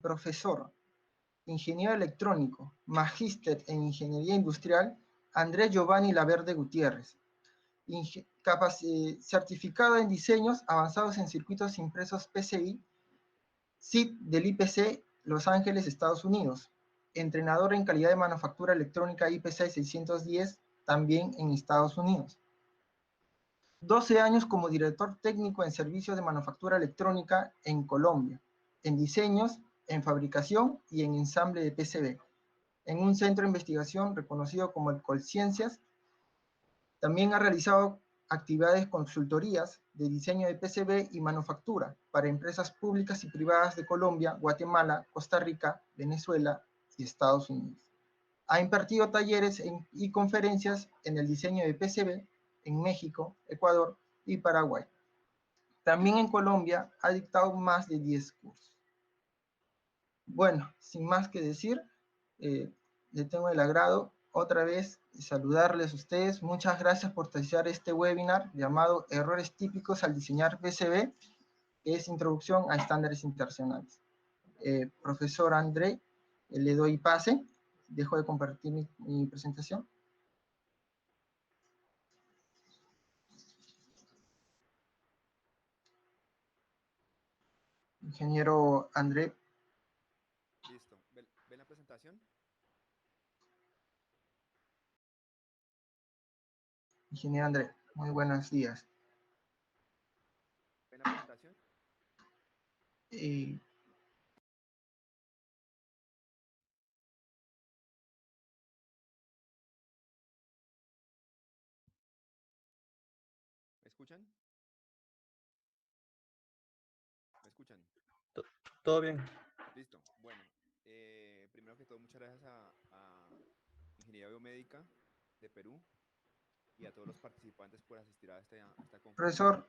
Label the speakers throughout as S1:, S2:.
S1: Profesor, ingeniero electrónico, magíster en ingeniería industrial, Andrés Giovanni Laverde Gutiérrez. Certificado en diseños avanzados en circuitos impresos PCI, SID del IPC, Los Ángeles, Estados Unidos. Entrenador en calidad de manufactura electrónica IPC 610, también en Estados Unidos. 12 años como director técnico en servicios de manufactura electrónica en Colombia, en diseños, en fabricación y en ensamble de PCB, en un centro de investigación reconocido como el Colciencias. También ha realizado actividades consultorías de diseño de PCB y manufactura para empresas públicas y privadas de Colombia, Guatemala, Costa Rica, Venezuela y Estados Unidos. Ha impartido talleres y conferencias en el diseño de PCB en México, Ecuador y Paraguay. También en Colombia ha dictado más de 10 cursos. Bueno, sin más que decir, le tengo el agrado otra vez de saludarles a ustedes. Muchas gracias por realizar este webinar llamado Errores típicos al diseñar PCB, que es Introducción a Estándares Internacionales. Profesor André, le doy pase. Dejo de compartir mi presentación. Ingeniero André.
S2: Listo. ¿Ven la presentación?
S1: Ingeniero André, muy buenos días.
S2: ¿Ven la presentación?
S1: ¿Me
S2: escuchan? ¿Me escuchan?
S3: Todo bien.
S2: Listo. Bueno, primero que todo, muchas gracias a Ingeniería Biomédica de Perú y a todos los participantes por asistir a esta conferencia.
S1: Profesor,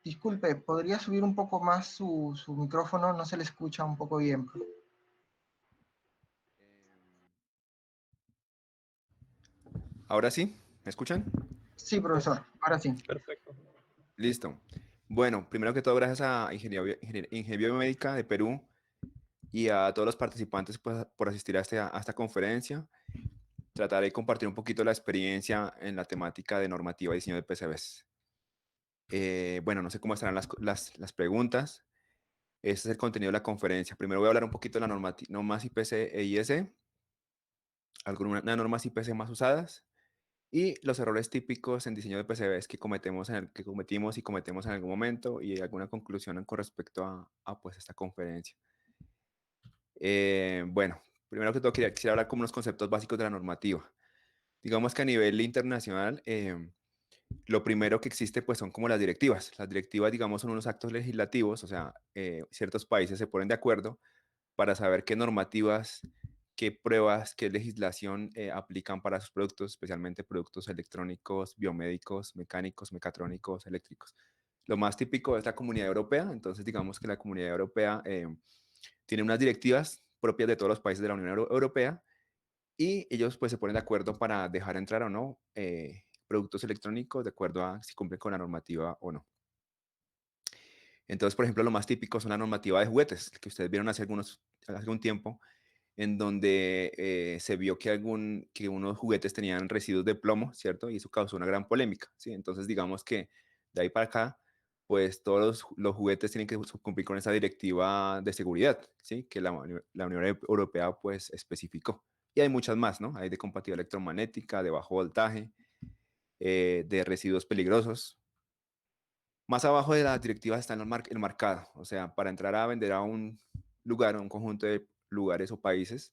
S1: disculpe, ¿podría subir un poco más su micrófono? No se le escucha un poco bien.
S2: ¿Ahora sí? ¿Me escuchan?
S1: Sí, profesor, ahora sí.
S3: Perfecto.
S2: Listo. Bueno, primero que todo, gracias a Ingeniería Biomédica de Perú y a todos los participantes pues, por asistir a esta conferencia. Trataré de compartir un poquito la experiencia en la temática de normativa y diseño de PCBs. Bueno, no sé cómo estarán las preguntas. Este es el contenido de la conferencia. Primero voy a hablar un poquito de las normas IPC e IS, algunas normas IPC más usadas y los errores típicos en diseño de PCBs que cometimos y cometemos en algún momento y alguna conclusión con respecto a pues, esta conferencia. Bueno, primero que todo quisiera hablar como unos conceptos básicos de la normativa. Digamos que a nivel internacional, lo primero que existe pues son como las directivas. Las directivas, digamos, son unos actos legislativos, o sea, ciertos países se ponen de acuerdo para saber qué normativas, qué pruebas, qué legislación aplican para sus productos, especialmente productos electrónicos, biomédicos, mecánicos, mecatrónicos, eléctricos. Lo más típico es la Comunidad Europea, entonces digamos que la Comunidad Europea tiene unas directivas propias de todos los países de la Unión Europea y ellos pues se ponen de acuerdo para dejar entrar o no productos electrónicos de acuerdo a si cumplen con la normativa o no. Entonces, por ejemplo, lo más típico son la normativa de juguetes, que ustedes vieron hace algún tiempo, en donde se vio que unos juguetes tenían residuos de plomo, ¿cierto? Y eso causó una gran polémica, ¿sí? Entonces, digamos que de ahí para acá, pues todos los juguetes tienen que cumplir con esa directiva de seguridad, ¿sí? Que la Unión Europea, pues, especificó. Y hay muchas más, ¿no? Hay de compatibilidad electromagnética, de bajo voltaje, de residuos peligrosos. Más abajo de las directivas está el marcado, o sea, para entrar a vender a un lugar, a un conjunto de lugares o países,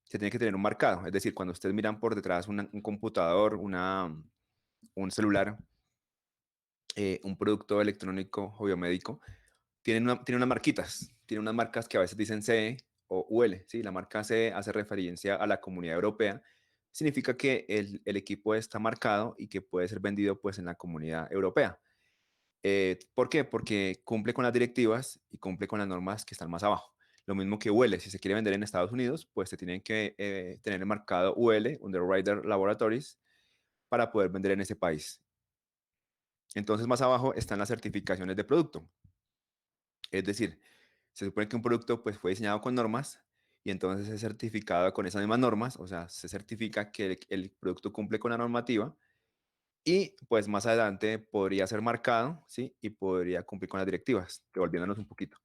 S2: se tiene que tener un marcado. Es decir, cuando ustedes miran por detrás un computador, un celular, un producto electrónico o biomédico, tiene unas marquitas, tiene unas marcas que a veces dicen CE o UL, ¿sí? La marca CE hace referencia a la Comunidad Europea, significa que el equipo está marcado y que puede ser vendido pues en la Comunidad Europea. ¿Por qué? Porque cumple con las directivas y cumple con las normas que están más abajo. Lo mismo que UL, si se quiere vender en Estados Unidos, pues se tienen que tener el marcado UL, Underwriter Laboratories, para poder vender en ese país. Entonces, más abajo están las certificaciones de producto. Es decir, se supone que un producto pues, fue diseñado con normas y entonces es certificado con esas mismas normas, o sea, se certifica que el producto cumple con la normativa y pues más adelante podría ser marcado, ¿sí? Y podría cumplir con las directivas, devolviéndonos un poquito.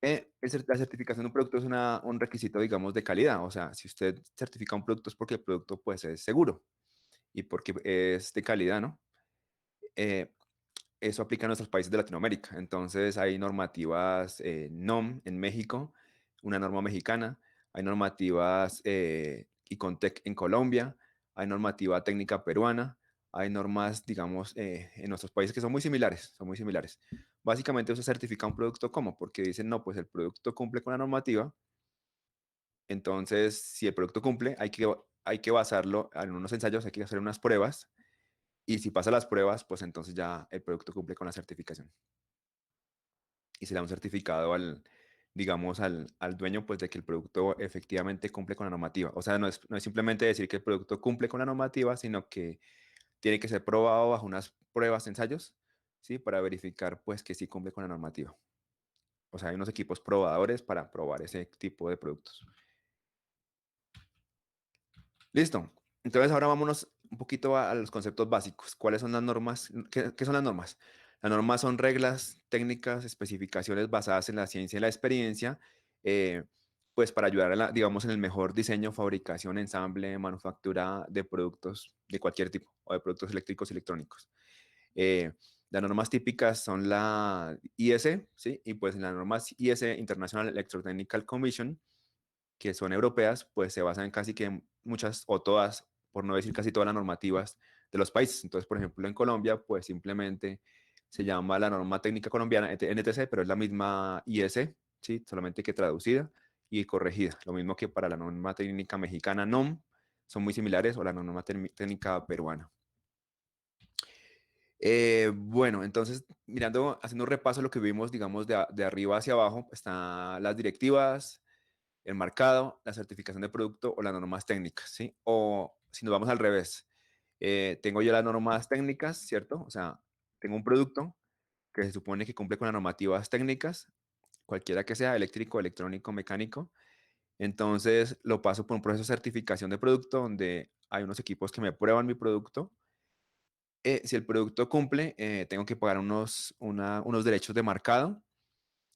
S2: La certificación de un producto es un requisito, digamos, de calidad. O sea, si usted certifica un producto es porque el producto pues es seguro y porque es de calidad, ¿no? Eh, Eso aplica en nuestros países de Latinoamérica. Entonces hay normativas NOM en México, una norma mexicana, hay normativas ICONTEC en Colombia, hay normativa técnica peruana, hay normas, digamos, en nuestros países que son muy similares, son muy similares. Básicamente eso certifica un producto como, porque dicen, no, pues el producto cumple con la normativa, entonces si el producto cumple, hay que hay que basarlo en unos ensayos, hay que hacer unas pruebas, y si pasa las pruebas, pues entonces ya el producto cumple con la certificación. Y se le da un certificado digamos, al dueño, pues de que el producto efectivamente cumple con la normativa. O sea, no es simplemente decir que el producto cumple con la normativa, sino que tiene que ser probado bajo unas pruebas, ensayos, ¿sí? Para verificar, pues, que sí cumple con la normativa. O sea, hay unos equipos probadores para probar ese tipo de productos. Listo. Entonces ahora vámonos un poquito a los conceptos básicos. ¿Cuáles son las normas? ¿Qué son las normas? Las normas son reglas, técnicas, especificaciones basadas en la ciencia y la experiencia, eh, pues para ayudar, digamos, en el mejor diseño, fabricación, ensamble, manufactura de productos de cualquier tipo, o de productos eléctricos y electrónicos. Eh, las normas típicas son la IS, ¿sí? Y pues en las normas IS, International Electrotechnical Commission, que son europeas, pues se basan casi que en muchas o todas, por no decir casi todas las normativas de los países. Entonces, por ejemplo, en Colombia, pues simplemente se llama la norma técnica colombiana NTC, pero es la misma IS, ¿sí? Solamente que traducida y corregida. Lo mismo que para la norma técnica mexicana NOM, son muy similares, o la norma técnica peruana. Bueno, entonces, haciendo un repaso de lo que vimos, digamos, de arriba hacia abajo, están las directivas, el marcado, la certificación de producto o las normas técnicas, ¿sí? O si nos vamos al revés, tengo yo las normas técnicas, ¿cierto? O sea, tengo un producto que se supone que cumple con las normativas técnicas, cualquiera que sea, eléctrico, electrónico, mecánico. Entonces lo paso por un proceso de certificación de producto donde hay unos equipos que me prueban mi producto. Si el producto cumple, tengo que pagar unos derechos de marcado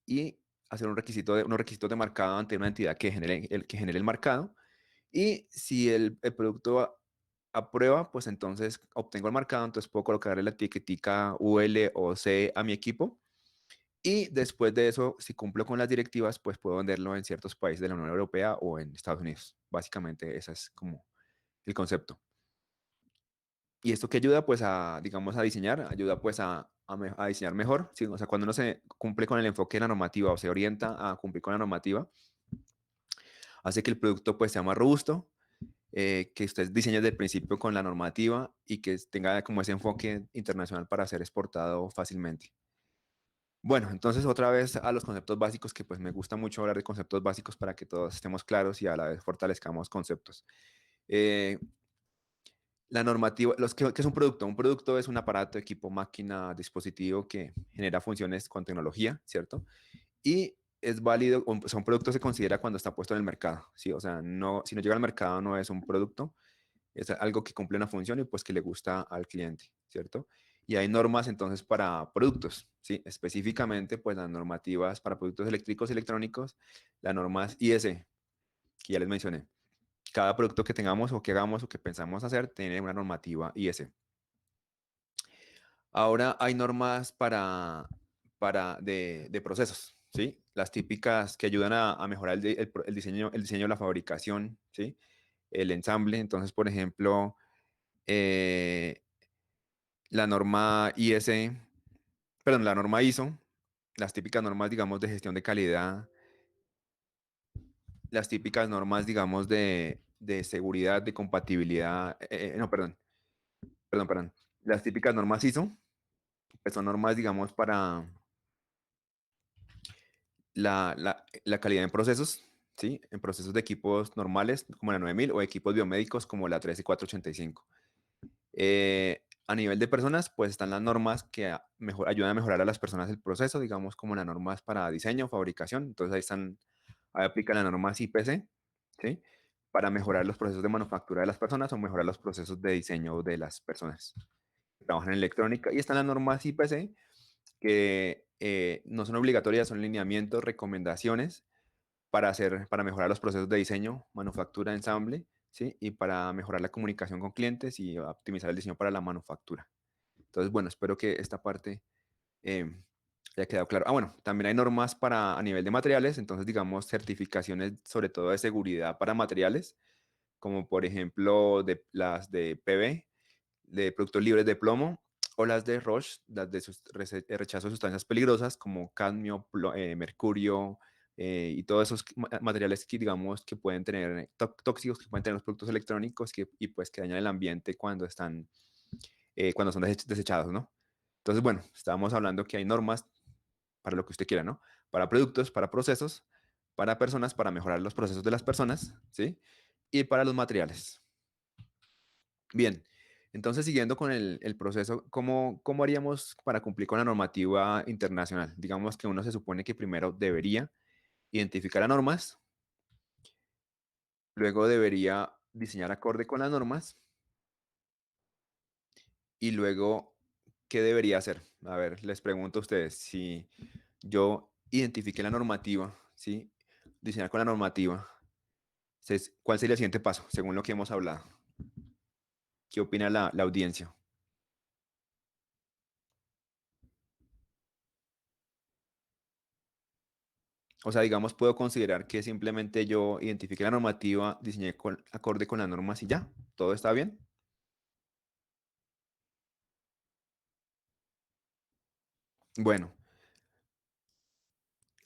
S2: y hacer unos requisitos de marcado ante una entidad que genere el marcado. Y si el producto aprueba, pues entonces obtengo el marcado, entonces puedo colocarle la etiquetica UL o C a mi equipo. Y después de eso, si cumplo con las directivas, pues puedo venderlo en ciertos países de la Unión Europea o en Estados Unidos. Básicamente, ese es como el concepto. ¿Y esto que ayuda? Pues digamos, a diseñar, ayuda pues a diseñar mejor, ¿sí? O sea, cuando uno se cumple con el enfoque de la normativa o se orienta a cumplir con la normativa, hace que el producto pues sea más robusto, que usted diseñe desde el principio con la normativa y que tenga como ese enfoque internacional para ser exportado fácilmente. Bueno, entonces otra vez a los conceptos básicos, que pues me gusta mucho hablar de conceptos básicos para que todos estemos claros y a la vez fortalezcamos conceptos. Eh, la normativa, ¿qué es un producto? Un producto es un aparato, equipo, máquina, dispositivo que genera funciones con tecnología, ¿cierto? Y es válido, o sea, un producto se considera cuando está puesto en el mercado, ¿sí? O sea, no, si no llega al mercado no es un producto, es algo que cumple una función y pues que le gusta al cliente, ¿cierto? Y hay normas entonces para productos, ¿sí? Específicamente, pues las normativas para productos eléctricos y electrónicos, las normas IS, que ya les mencioné. Cada producto que tengamos o que hagamos o que pensamos hacer tiene una normativa IS. Ahora hay normas de procesos, ¿sí? Las típicas que ayudan a mejorar el diseño de la fabricación, ¿sí? El ensamble. Entonces, por ejemplo, eh, la norma la norma ISO, las típicas normas, digamos, de gestión de calidad, las típicas normas, digamos, de seguridad, de compatibilidad, no, perdón, las típicas normas ISO, pues son normas, digamos, para la calidad en procesos, ¿sí? En procesos de equipos normales, como la 9000, o equipos biomédicos, como la 13485. A nivel de personas, pues están las normas que ayudan a mejorar a las personas el proceso, digamos, como las normas para diseño, fabricación. Entonces ahí aplican las normas IPC, ¿sí? Para mejorar los procesos de manufactura de las personas o mejorar los procesos de diseño de las personas que trabajan en electrónica. Y están las normas IPC, que no son obligatorias, son lineamientos, recomendaciones para mejorar los procesos de diseño, manufactura, ensamble, ¿sí? Y para mejorar la comunicación con clientes y optimizar el diseño para la manufactura. Entonces, bueno, espero que esta parte eh, haya quedado claro. Bueno, también hay normas a nivel de materiales, entonces, digamos, certificaciones sobre todo de seguridad para materiales, como por ejemplo las de PV, de productos libres de plomo, o las de ROSH, las de rechazo de sustancias peligrosas como cadmio, mercurio, y todos esos materiales que, digamos, que pueden tener tóxicos, que pueden tener los productos electrónicos y pues que dañan el ambiente cuando cuando son desechados, ¿no? Entonces, bueno, estábamos hablando que hay normas para lo que usted quiera, ¿no? Para productos, para procesos, para personas, para mejorar los procesos de las personas, ¿sí? Y para los materiales. Bien, entonces siguiendo con el proceso, ¿cómo haríamos para cumplir con la normativa internacional? Digamos que uno se supone que primero debería identificar las normas, luego debería diseñar acorde con las normas y luego, ¿qué debería hacer? A ver, les pregunto a ustedes, si yo identifiqué la normativa, ¿sí? Diseñar con la normativa, ¿cuál sería el siguiente paso, según lo que hemos hablado? ¿Qué opina la audiencia? O sea, digamos, puedo considerar que simplemente yo identifiqué la normativa, diseñé acorde con las normas y ya, ¿todo está bien? Bueno,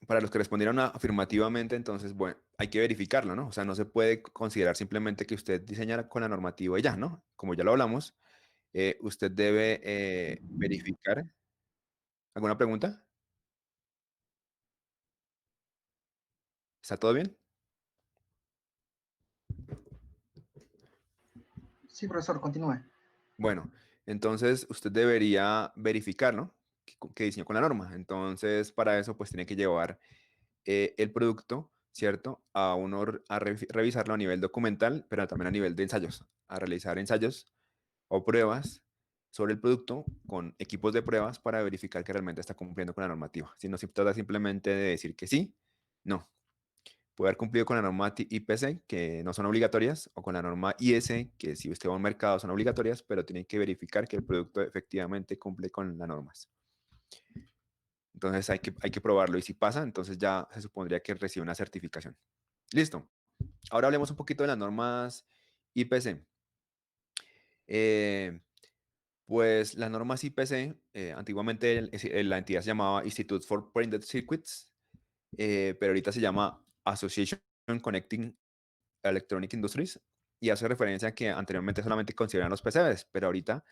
S2: para los que respondieron afirmativamente, entonces, bueno, hay que verificarlo, ¿no? O sea, no se puede considerar simplemente que usted diseñara con la normativa y ya, ¿no? Como ya lo hablamos, usted debe verificar. ¿Alguna pregunta? ¿Está todo bien?
S1: Sí, profesor, continúe.
S2: Bueno, entonces usted debería verificar, ¿no? Que diseñó con la norma. Entonces, para eso, pues tiene que llevar el producto, ¿cierto? A uno revisarlo a nivel documental, pero también a nivel de ensayos, a realizar ensayos o pruebas sobre el producto con equipos de pruebas para verificar que realmente está cumpliendo con la normativa. Si no se trata simplemente de decir que sí, no. Puede haber cumplido con la norma IPC, que no son obligatorias, o con la norma IS, que si usted va a un mercado son obligatorias, pero tiene que verificar que el producto efectivamente cumple con las normas. Entonces hay que probarlo y si pasa, entonces ya se supondría que recibe una certificación. Listo. Ahora hablemos un poquito de las normas IPC. Eh, pues las normas IPC, antiguamente la entidad se llamaba Institute for Printed Circuits, pero ahorita se llama Association Connecting Electronic Industries y hace referencia a que anteriormente solamente consideraban los PCBs, pero ahorita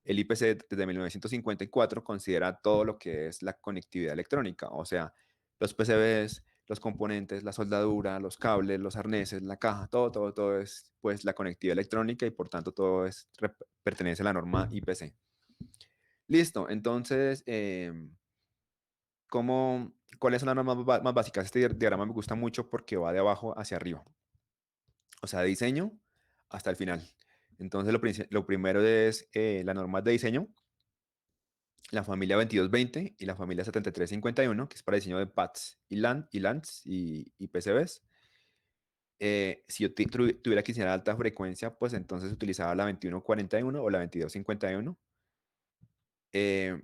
S2: el IPC desde 1954 considera todo lo que es la conectividad electrónica, o sea, los PCBs, los componentes, la soldadura, los cables, los arneses, la caja, todo es pues la conectividad electrónica y por tanto todo pertenece a la norma IPC. Listo, entonces, ¿cuáles son las normas más básicas? Este diagrama me gusta mucho porque va de abajo hacia arriba, o sea, de diseño hasta el final. Entonces, lo primero es las normas de diseño, la familia 2220 y la familia 7351, que es para diseño de pads y LANs y PCBs. Si yo tuviera que diseñar alta frecuencia, pues entonces utilizaba la 2141 o la 2251. Eh,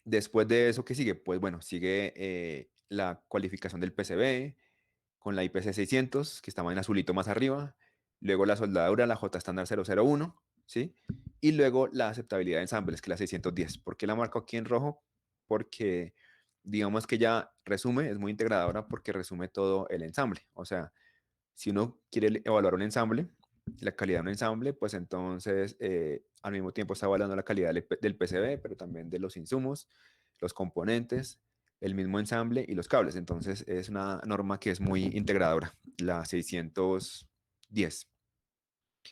S2: Después de eso, ¿qué sigue? Pues bueno, sigue la cualificación del PCB con la IPC 600, que estaba en azulito más arriba. Luego la soldadura, la J estándar 001, ¿sí? Y luego la aceptabilidad de ensambles, que es la 610. ¿Por qué la marco aquí en rojo? Porque digamos que ya resume, es muy integradora porque resume todo el ensamble. O sea, si uno quiere evaluar un ensamble, la calidad de un ensamble, pues entonces al mismo tiempo está evaluando la calidad del PCB, pero también de los insumos, los componentes, el mismo ensamble y los cables. Entonces es una norma que es muy integradora, la 610,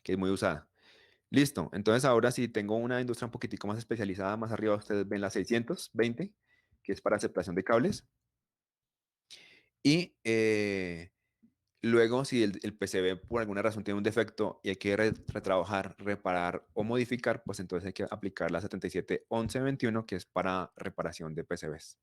S2: que es muy usada. Listo, entonces ahora sí tengo una industria un poquitico más especializada, más arriba ustedes ven la 620, que es para aceptación de cables. Y luego, si el PCB por alguna razón tiene un defecto y hay que retrabajar, reparar o modificar, pues entonces hay que aplicar la 771121, que es para reparación de PCBs.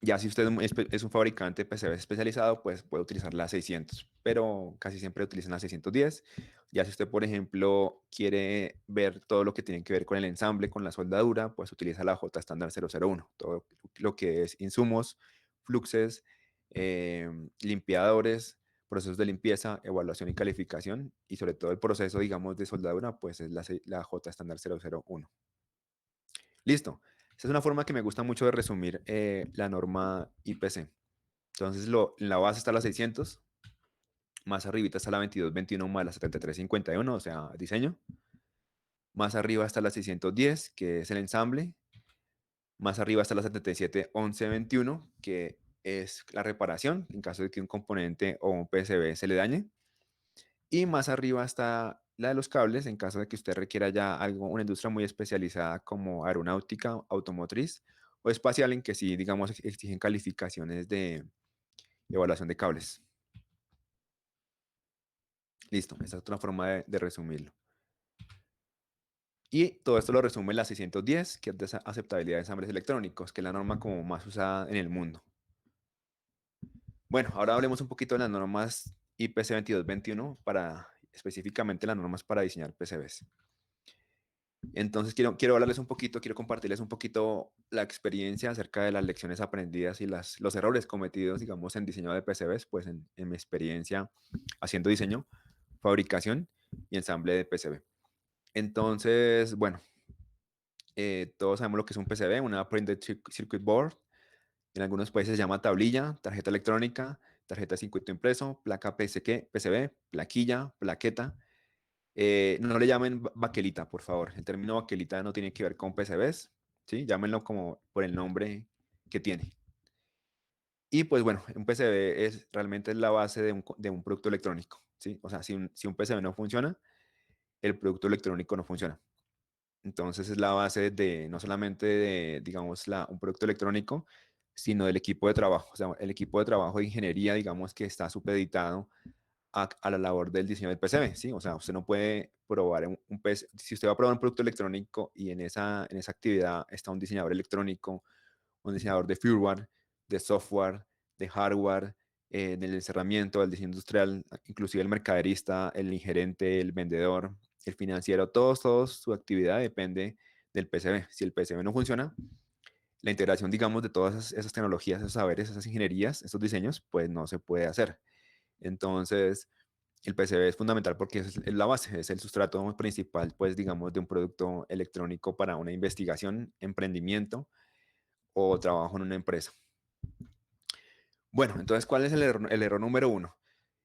S2: Ya si usted es un fabricante de PCBs especializado, pues puede utilizar la 600, pero casi siempre utilizan la 610. Ya si usted, por ejemplo, quiere ver todo lo que tiene que ver con el ensamble, con la soldadura, pues utiliza la J estándar 001, todo lo que es insumos, fluxes, limpiadores, procesos de limpieza, evaluación y calificación, y sobre todo el proceso, digamos, de soldadura, pues es la J estándar 001. Listo. Esa es una forma que me gusta mucho de resumir la norma IPC. Entonces, en la base está la 600, más arribita está la 2221 más la 7351, o sea, diseño. Más arriba está la 610, que es el ensamble. Más arriba está la 771121, que es la reparación en caso de que un componente o un PCB se le dañe. Y más arriba está la de los cables en caso de que usted requiera ya algo, una industria muy especializada como aeronáutica, automotriz o espacial, en que sí, digamos, exigen calificaciones de evaluación de cables. Listo, esta es otra forma de resumirlo. Y todo esto lo resume la 610, que es de aceptabilidad de ensambles electrónicos, que es la norma como más usada en el mundo. Bueno, ahora hablemos un poquito de las normas IPC 2221, para específicamente las normas para diseñar PCBs. Entonces quiero hablarles un poquito, quiero compartirles un poquito la experiencia acerca de las lecciones aprendidas y los errores cometidos, digamos, en diseño de PCBs, pues en mi experiencia haciendo diseño, fabricación y ensamble de PCB. Entonces, bueno, todos sabemos lo que es un PCB, una Printed Circuit Board. En algunos países se llama tablilla, tarjeta electrónica, tarjeta de circuito impreso, placa PCB, plaquilla, plaqueta. No le llamen baquelita, por favor. El término baquelita no tiene que ver con PCBs, ¿sí? Llámenlo como por el nombre que tiene. Y pues bueno, un PCB realmente es la base de un producto electrónico, ¿sí? O sea, si un PCB no funciona, el producto electrónico no funciona. Entonces es la base de no solamente de, digamos, un producto electrónico, sino del equipo de trabajo. O sea, el equipo de trabajo de ingeniería, digamos, que está supeditado a la labor del diseño del PCB, ¿sí? O sea, usted no puede probar un PC, si usted va a probar un producto electrónico y en esa actividad está un diseñador electrónico, un diseñador de firmware, de software, de hardware, del encerramiento, del diseño industrial, inclusive el mercaderista, el gerente, el vendedor, el financiero, todos su actividad depende del PCB. Si el PCB no funciona, la integración, digamos, de todas esas tecnologías, esos saberes, esas ingenierías, esos diseños, pues no se puede hacer. Entonces, el PCB es fundamental porque es la base, es el sustrato principal, pues, digamos, de un producto electrónico para una investigación, emprendimiento o trabajo en una empresa. Bueno, entonces, ¿cuál es el error número uno?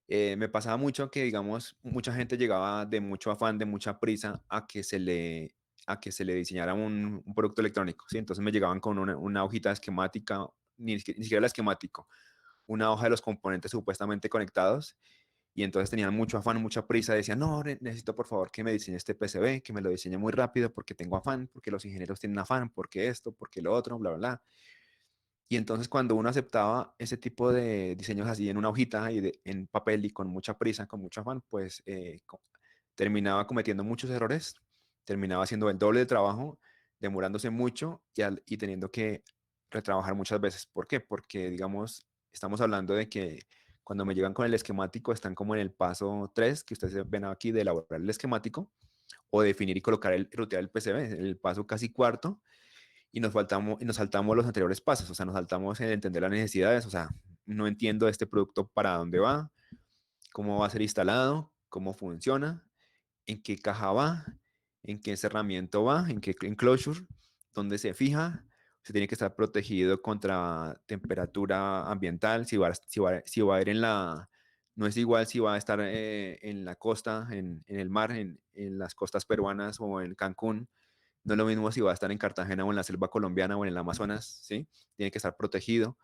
S2: Me pasaba mucho que, digamos, mucha gente llegaba de mucho afán, de mucha prisa a que se le diseñara un producto electrónico, ¿sí? Entonces me llegaban con una hojita esquemática, ni siquiera la esquemático, una hoja de los componentes supuestamente conectados, y entonces tenían mucho afán, mucha prisa, decían, no, necesito por favor que me diseñe este PCB, que me lo diseñe muy rápido porque tengo afán, porque los ingenieros tienen afán, porque esto, porque lo otro, bla, bla, bla. Y entonces cuando uno aceptaba ese tipo de diseños así en una hojita y en papel y con mucha prisa, con mucho afán, pues terminaba cometiendo muchos errores, terminaba haciendo el doble de trabajo, demorándose mucho y teniendo que retrabajar muchas veces. ¿Por qué? Porque, digamos, estamos hablando de que cuando me llegan con el esquemático están como en el paso 3 que ustedes ven aquí de elaborar el esquemático o definir y colocar rutear el PCB, el paso casi cuarto, y nos saltamos los anteriores pasos, o sea, nos saltamos en entender las necesidades, o sea, no entiendo este producto para dónde va, cómo va a ser instalado, cómo funciona, en qué caja va, en qué encerramiento va, en qué enclosure, dónde se fija, se tiene que estar protegido contra temperatura ambiental, si va a ir en la... No es igual si va a estar en la costa, en el mar, en las costas peruanas o en Cancún. No es lo mismo si va a estar en Cartagena o en la selva colombiana o en el Amazonas, ¿sí? Tiene que estar protegido.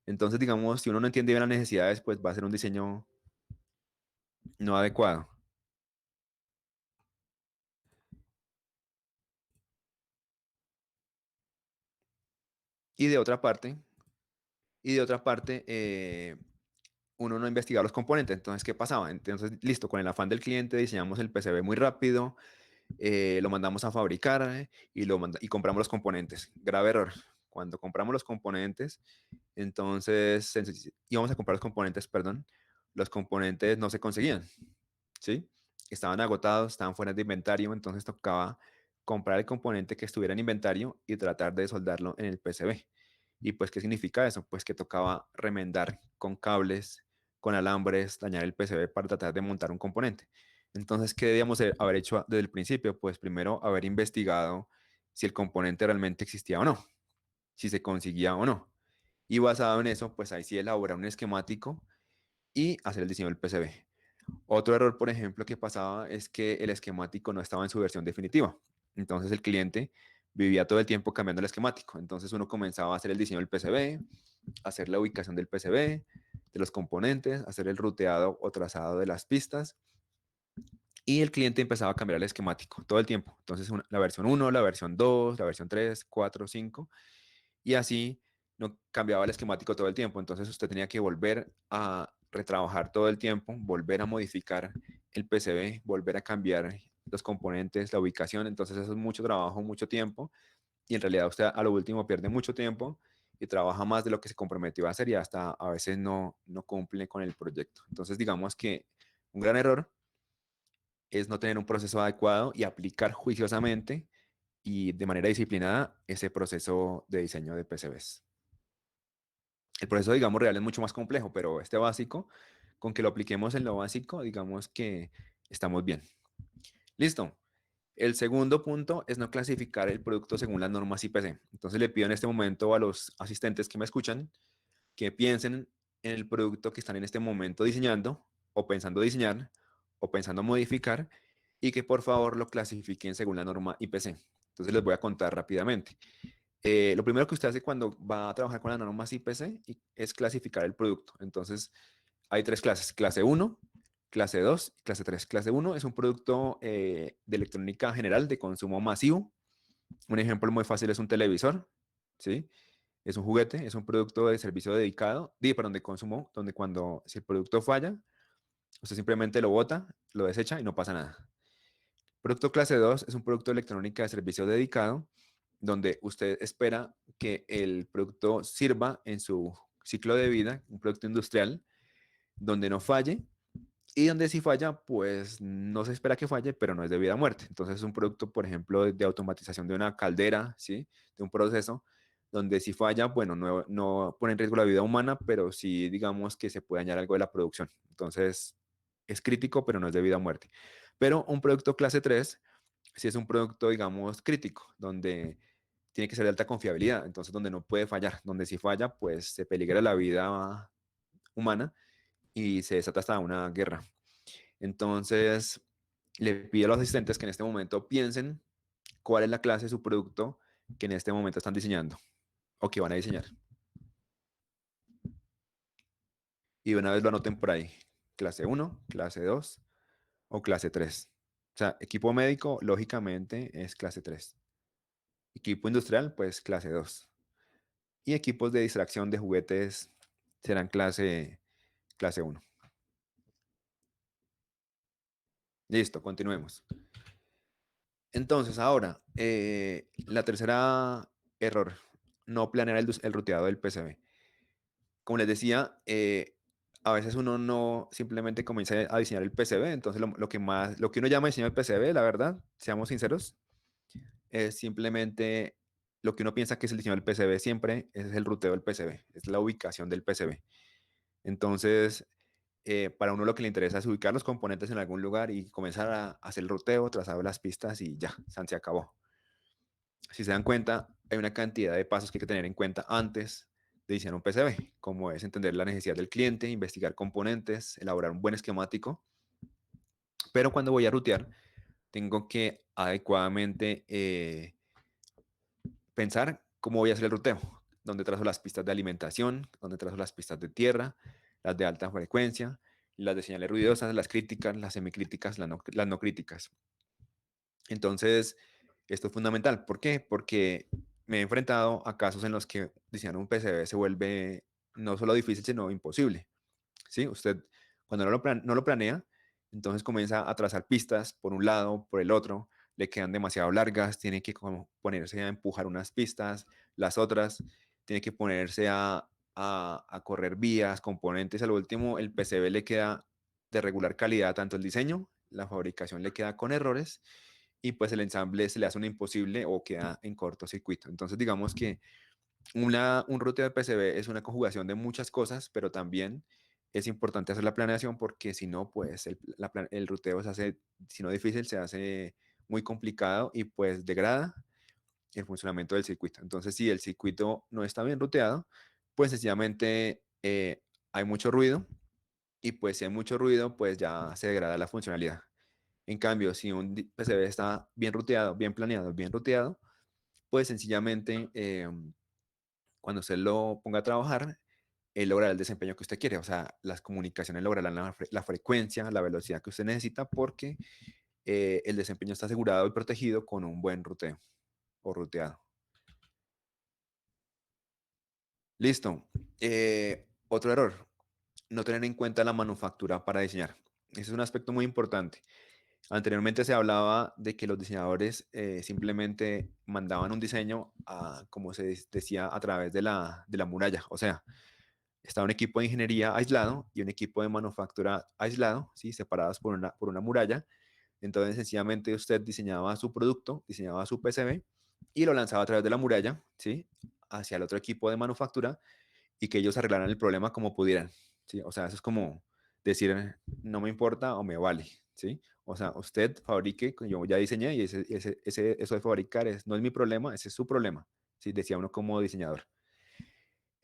S2: Entonces, digamos, si uno no entiende bien las necesidades, pues va a ser un diseño no adecuado. Y de otra parte, uno no investigaba los componentes. Entonces, ¿qué pasaba? Entonces, listo, con el afán del cliente diseñamos el PCB muy rápido, lo mandamos a fabricar y compramos los componentes. Grave error. Cuando compramos los componentes, entonces íbamos a comprar los componentes, perdón, los componentes no se conseguían, ¿sí? Estaban agotados, estaban fuera de inventario, entonces tocaba comprar el componente que estuviera en inventario y tratar de soldarlo en el PCB. ¿Y pues qué significa eso? Pues que tocaba remendar con cables, con alambres, dañar el PCB para tratar de montar un componente. Entonces, ¿qué debíamos haber hecho desde el principio? Pues primero haber investigado si el componente realmente existía o no. si se conseguía o no. Y basado en eso, pues ahí sí elaborar un esquemático y hacer el diseño del PCB. Otro error, por ejemplo, que pasaba es que el esquemático no estaba en su versión definitiva. Entonces el cliente vivía todo el tiempo cambiando el esquemático. Entonces uno comenzaba a hacer el diseño del PCB, hacer la ubicación del PCB, de los componentes, hacer el ruteado o trazado de las pistas, y el cliente empezaba a cambiar el esquemático todo el tiempo. Entonces la versión 1, la versión 2, la versión 3, 4, 5, y así no cambiaba el esquemático todo el tiempo. Entonces usted tenía que volver a retrabajar todo el tiempo, volver a modificar el PCB, volver a cambiar los componentes, la ubicación. Entonces eso es mucho trabajo, mucho tiempo, y en realidad usted a lo último pierde mucho tiempo y trabaja más de lo que se comprometió a hacer y hasta a veces no cumple con el proyecto. Entonces digamos que un gran error es no tener un proceso adecuado y aplicar juiciosamente y de manera disciplinada ese proceso de diseño de PCBs. El proceso, digamos, real es mucho más complejo, pero este básico, con que lo apliquemos en lo básico, digamos que estamos bien. Listo. El segundo punto es no clasificar el producto según las normas IPC. Entonces le pido en este momento a los asistentes que me escuchan que piensen en el producto que están en este momento diseñando o pensando diseñar o pensando modificar y que por favor lo clasifiquen según la norma IPC. Entonces les voy a contar rápidamente. Lo primero que usted hace cuando va a trabajar con las normas IPC es clasificar el producto. Entonces hay tres clases, clase 1, clase 2 y clase 3. Clase 1 es un producto de electrónica general de consumo masivo. Un ejemplo muy fácil es un televisor, ¿sí? Es un juguete, es un producto de servicio dedicado, perdón, de consumo, donde si el producto falla, usted simplemente lo bota, lo desecha y no pasa nada. Producto clase 2 es un producto de electrónica de servicio dedicado, donde usted espera que el producto sirva en su ciclo de vida, un producto industrial, donde no falle, y donde si falla, pues no se espera que falle, pero no es de vida a muerte. Entonces es un producto, por ejemplo, de automatización de una caldera, ¿sí? De un proceso, donde si falla, bueno, no pone en riesgo la vida humana, pero sí digamos que se puede dañar algo de la producción. Entonces es crítico, pero no es de vida a muerte. Pero un producto clase 3 sí es un producto, digamos, crítico, donde tiene que ser de alta confiabilidad, entonces donde no puede fallar, donde si falla, pues se peligra la vida humana y se desata hasta una guerra. Entonces, le pido a los asistentes que en este momento piensen cuál es la clase de su producto que en este momento están diseñando o que van a diseñar. Y de una vez lo anoten por ahí. Clase 1, clase 2 o clase 3. O sea, equipo médico, lógicamente, es clase 3. Equipo industrial, pues clase 2. Y equipos de distracción de juguetes serán clase 1. Listo, continuemos. Entonces, ahora, la tercera error, no planear el ruteado del PCB. Como les decía, a veces uno no simplemente comienza a diseñar el PCB, entonces lo que uno llama diseño del PCB, la verdad, seamos sinceros, es simplemente lo que uno piensa que es el diseño del PCB siempre, es el ruteo del PCB, es la ubicación del PCB. Entonces, para uno lo que le interesa es ubicar los componentes en algún lugar y comenzar a hacer el ruteo, trazado las pistas y ya, se acabó. Si se dan cuenta, hay una cantidad de pasos que hay que tener en cuenta antes de diseñar un PCB, como es entender la necesidad del cliente, investigar componentes, elaborar un buen esquemático. Pero cuando voy a rutear, tengo que adecuadamente pensar cómo voy a hacer el ruteo, dónde trazo las pistas de alimentación, dónde trazo las pistas de tierra, las de alta frecuencia, las de señales ruidosas, las críticas, las semicríticas, las no críticas. Entonces, esto es fundamental. ¿Por qué? Porque me he enfrentado a casos en los que diseñar un PCB se vuelve no solo difícil, sino imposible. ¿Sí? Usted, cuando no lo planea, entonces comienza a trazar pistas por un lado, por el otro, le quedan demasiado largas, tiene que como ponerse a empujar unas pistas, las otras, tiene que ponerse a correr vías, componentes. Al último, el PCB le queda de regular calidad, tanto el diseño, la fabricación le queda con errores y pues el ensamble se le hace un imposible o queda en cortocircuito. Entonces digamos que un ruteo de PCB es una conjugación de muchas cosas, pero también es importante hacer la planeación porque si no, pues el ruteo se hace, si no difícil, se hace muy complicado y pues degrada el funcionamiento del circuito. Entonces, si el circuito no está bien ruteado, pues sencillamente hay mucho ruido y pues si hay mucho ruido, pues ya se degrada la funcionalidad. En cambio, si un PCB está bien ruteado, bien planeado, bien ruteado, pues sencillamente cuando usted lo ponga a trabajar, él logrará el desempeño que usted quiere. O sea, las comunicaciones lograrán la frecuencia, la velocidad que usted necesita porque el desempeño está asegurado y protegido con un buen ruteo o ruteado. Listo. Otro error, no tener en cuenta la manufactura para diseñar. Ese es un aspecto muy importante. Anteriormente se hablaba de que los diseñadores simplemente mandaban un diseño, como se decía, a través de la muralla. O sea, estaba un equipo de ingeniería aislado y un equipo de manufactura aislado, ¿sí? Separados por una muralla. Entonces, sencillamente usted diseñaba su producto, diseñaba su PCB y lo lanzaba a través de la muralla, ¿sí? Hacia el otro equipo de manufactura y que ellos arreglaran el problema como pudieran, ¿sí? O sea, eso es como decir, no me importa o me vale, ¿sí? O sea, usted fabrique, yo ya diseñé y eso de fabricar no es mi problema, ese es su problema, ¿sí? Decía uno como diseñador.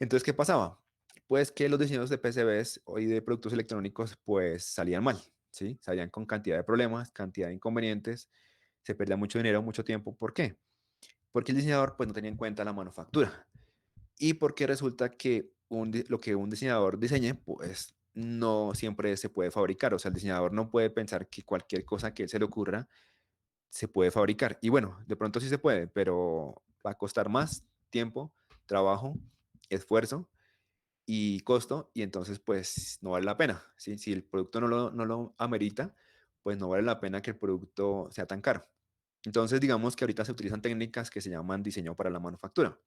S2: Entonces, ¿qué pasaba? Pues que los diseños de PCBs y de productos electrónicos pues salían mal, ¿sí? Salían con cantidad de problemas, cantidad de inconvenientes, se perdía mucho dinero, mucho tiempo. ¿Por qué? Porque el diseñador pues no tenía en cuenta la manufactura y porque resulta que lo que un diseñador diseñe pues no siempre se puede fabricar. O sea, el diseñador no puede pensar que cualquier cosa que él se le ocurra se puede fabricar. Y bueno, de pronto sí se puede, pero va a costar más tiempo, trabajo, esfuerzo y costo, y entonces pues no vale la pena, ¿sí? Si el producto no lo amerita, pues no vale la pena que el producto sea tan caro. Entonces digamos que ahorita se utilizan técnicas que se llaman diseño para la manufactura.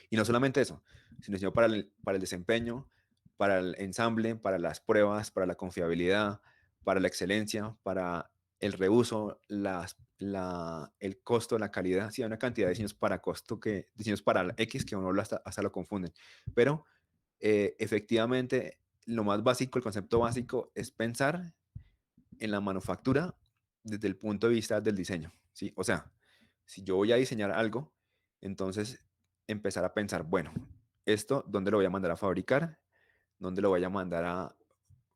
S2: Y no solamente eso, sino diseño para el desempeño, para el ensamble, para las pruebas, para la confiabilidad, para la excelencia, para el reuso, el costo, la calidad. Sí, hay una cantidad de diseños para costo, diseños para el X que uno hasta lo confunden. Pero efectivamente, lo más básico, el concepto básico es pensar en la manufactura desde el punto de vista del diseño, ¿sí? O sea, si yo voy a diseñar algo, entonces empezar a pensar, bueno, esto, ¿dónde lo voy a mandar a fabricar? ¿Dónde lo voy a mandar a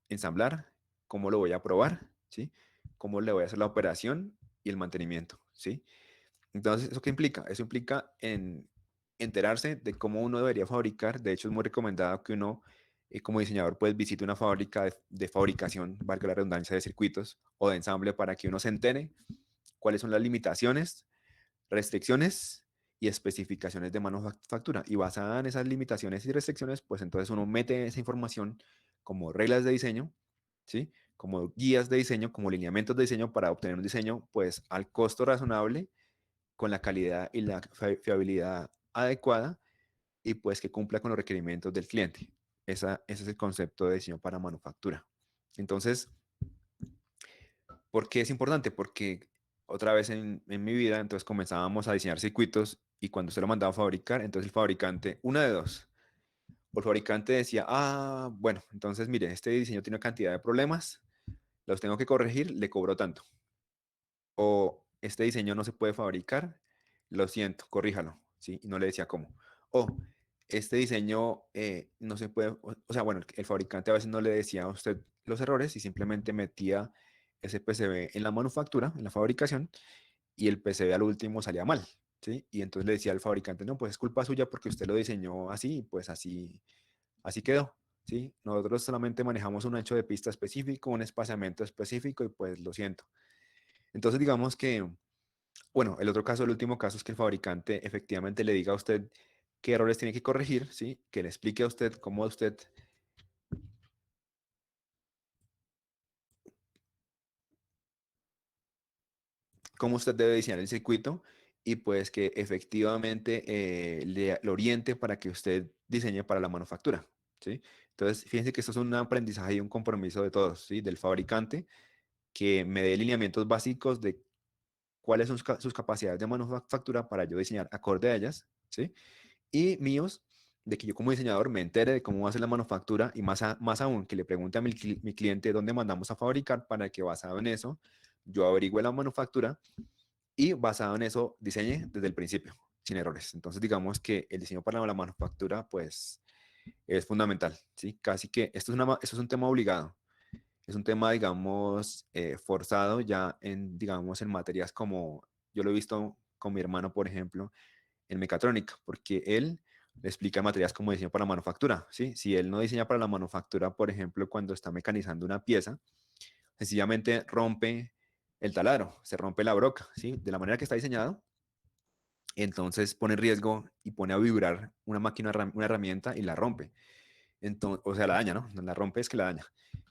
S2: ensamblar? ¿Cómo lo voy a probar? ¿Sí? ¿Cómo le voy a hacer la operación y el mantenimiento? ¿Sí? Entonces, ¿eso qué implica? Eso implica en enterarse de cómo uno debería fabricar. De hecho, es muy recomendado que uno, como diseñador, pues visite una fábrica de fabricación, valga la redundancia, de circuitos o de ensamble para que uno se entere cuáles son las limitaciones, restricciones y especificaciones de manufactura. Y basada en esas limitaciones y restricciones, pues entonces uno mete esa información como reglas de diseño, ¿sí? Como guías de diseño, como lineamientos de diseño para obtener un diseño, pues al costo razonable con la calidad y la fiabilidad adecuada y pues que cumpla con los requerimientos del cliente. Ese es el concepto de diseño para manufactura. Entonces, ¿por qué es importante? Porque otra vez en mi vida, entonces comenzábamos a diseñar circuitos y cuando se lo mandaba a fabricar, entonces el fabricante, una de dos, o el fabricante decía, bueno, entonces mire, este diseño tiene una cantidad de problemas, los tengo que corregir, le cobro tanto. O este diseño no se puede fabricar, lo siento, corríjalo, ¿sí? Y no le decía cómo. O este diseño no se puede, o sea, bueno, el fabricante a veces no le decía a usted los errores y simplemente metía ese PCB en la manufactura, en la fabricación, y el PCB al último salía mal, ¿sí? Y entonces le decía al fabricante, no, pues es culpa suya porque usted lo diseñó así, y pues así quedó, ¿sí? Nosotros solamente manejamos un ancho de pista específico, un espaciamiento específico, y pues lo siento. Entonces, digamos que bueno, el otro caso, el último caso es que el fabricante efectivamente le diga a usted qué errores tiene que corregir, ¿sí? Que le explique a usted cómo usted debe diseñar el circuito y pues que efectivamente le oriente para que usted diseñe para la manufactura, ¿sí? Entonces, fíjense que esto es un aprendizaje y un compromiso de todos, ¿sí? Del fabricante que me dé lineamientos básicos de cuáles son sus capacidades de manufactura para yo diseñar acorde a ellas, ¿sí? Y míos, de que yo como diseñador me entere de cómo va a ser la manufactura y más aún que le pregunte a mi cliente dónde mandamos a fabricar para que basado en eso yo averigüe la manufactura y basado en eso diseñe desde el principio, sin errores. Entonces digamos que el diseño para la manufactura pues es fundamental, ¿sí? Casi que esto es un tema obligado, es un tema, digamos, forzado ya en, digamos, en materias como, yo lo he visto con mi hermano, por ejemplo, en mecatrónica, porque él le explica materias como diseño para la manufactura, ¿sí? Si él no diseña para la manufactura, por ejemplo, cuando está mecanizando una pieza, sencillamente rompe el taladro, se rompe la broca, ¿sí? De la manera que está diseñado, entonces pone en riesgo y pone a vibrar una máquina, una herramienta y la rompe. Entonces, o sea, la daña, ¿no? No la rompe, es que la daña.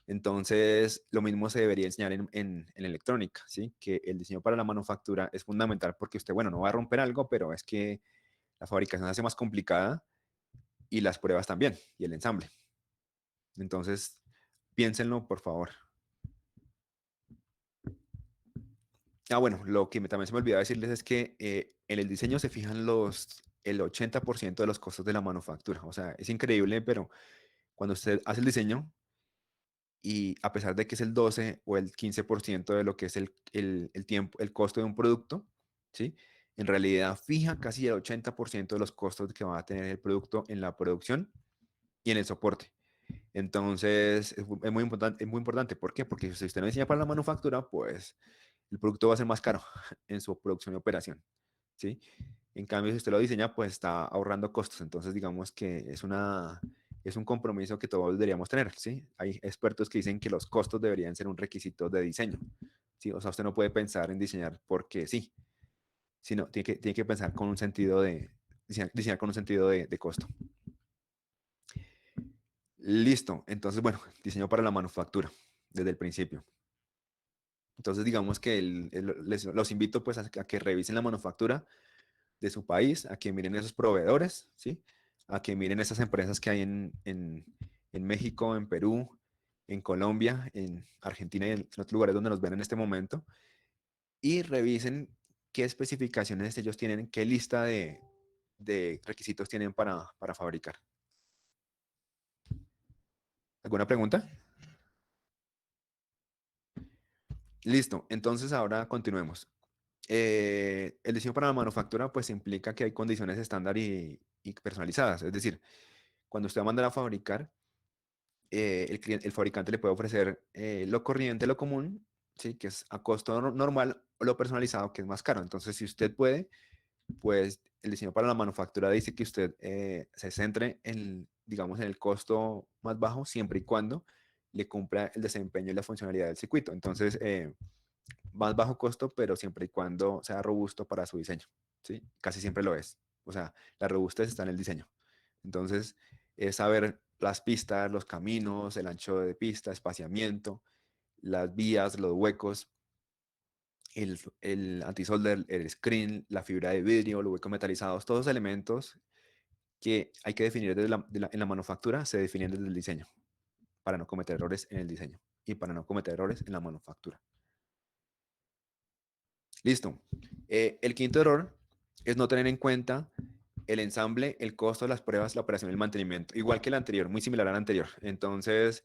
S2: Entonces, lo mismo se debería enseñar en electrónica, ¿sí? Que el diseño para la manufactura es fundamental porque usted, bueno, no va a romper algo, pero es que la fabricación se hace más complicada y las pruebas también, y el ensamble. Entonces, piénsenlo, por favor. Ah, bueno, lo que también se me olvidaba decirles es que en el diseño se fijan el 80% de los costos de la manufactura. O sea, es increíble, pero cuando usted hace el diseño, y a pesar de que es el 12 o el 15% de lo que es el tiempo, el costo de un producto, ¿sí? En realidad fija casi el 80% de los costos que va a tener el producto en la producción y en el soporte. Entonces, es muy importante, es muy importante. ¿Por qué? Porque si usted no diseña para la manufactura, pues el producto va a ser más caro en su producción y operación, ¿sí? En cambio, si usted lo diseña, pues está ahorrando costos. Entonces, digamos que es un compromiso que todos deberíamos tener, ¿sí? Hay expertos que dicen que los costos deberían ser un requisito de diseño, ¿sí? O sea, usted no puede pensar en diseñar porque sí, sino tiene que pensar con un sentido diseñar con un sentido de costo. Listo. Entonces, bueno, diseño para la manufactura desde el principio. Entonces, digamos que los invito pues a que revisen la manufactura de su país, a que miren esos proveedores, ¿sí? A que miren esas empresas que hay en México, en Perú, en Colombia, en Argentina y en otros lugares donde nos ven en este momento, y revisen qué especificaciones ellos tienen, qué lista de requisitos tienen para fabricar. ¿Alguna pregunta? Listo, entonces ahora continuemos. El diseño para la manufactura pues implica que hay condiciones estándar y personalizadas, es decir, cuando usted va a mandar a fabricar, el fabricante le puede ofrecer lo corriente, lo común, ¿sí? Que es a costo normal, o lo personalizado, que es más caro. Entonces, si usted puede, pues el diseño para la manufactura dice que usted se centre en, digamos, en el costo más bajo, siempre y cuando le cumpla el desempeño y la funcionalidad del circuito. Entonces, más bajo costo, pero siempre y cuando sea robusto para su diseño, ¿sí? Casi siempre lo es. O sea, la robustez está en el diseño. Entonces, es saber las pistas, los caminos, el ancho de pista, espaciamiento, las vías, los huecos, el antisolder, el screen, la fibra de vidrio, los huecos metalizados, todos elementos que hay que definir en la manufactura se definen desde el diseño para no cometer errores en el diseño y para no cometer errores en la manufactura. Listo. El quinto error es no tener en cuenta el ensamble, el costo de las pruebas, la operación y el mantenimiento. Igual que el anterior, muy similar al anterior. Entonces,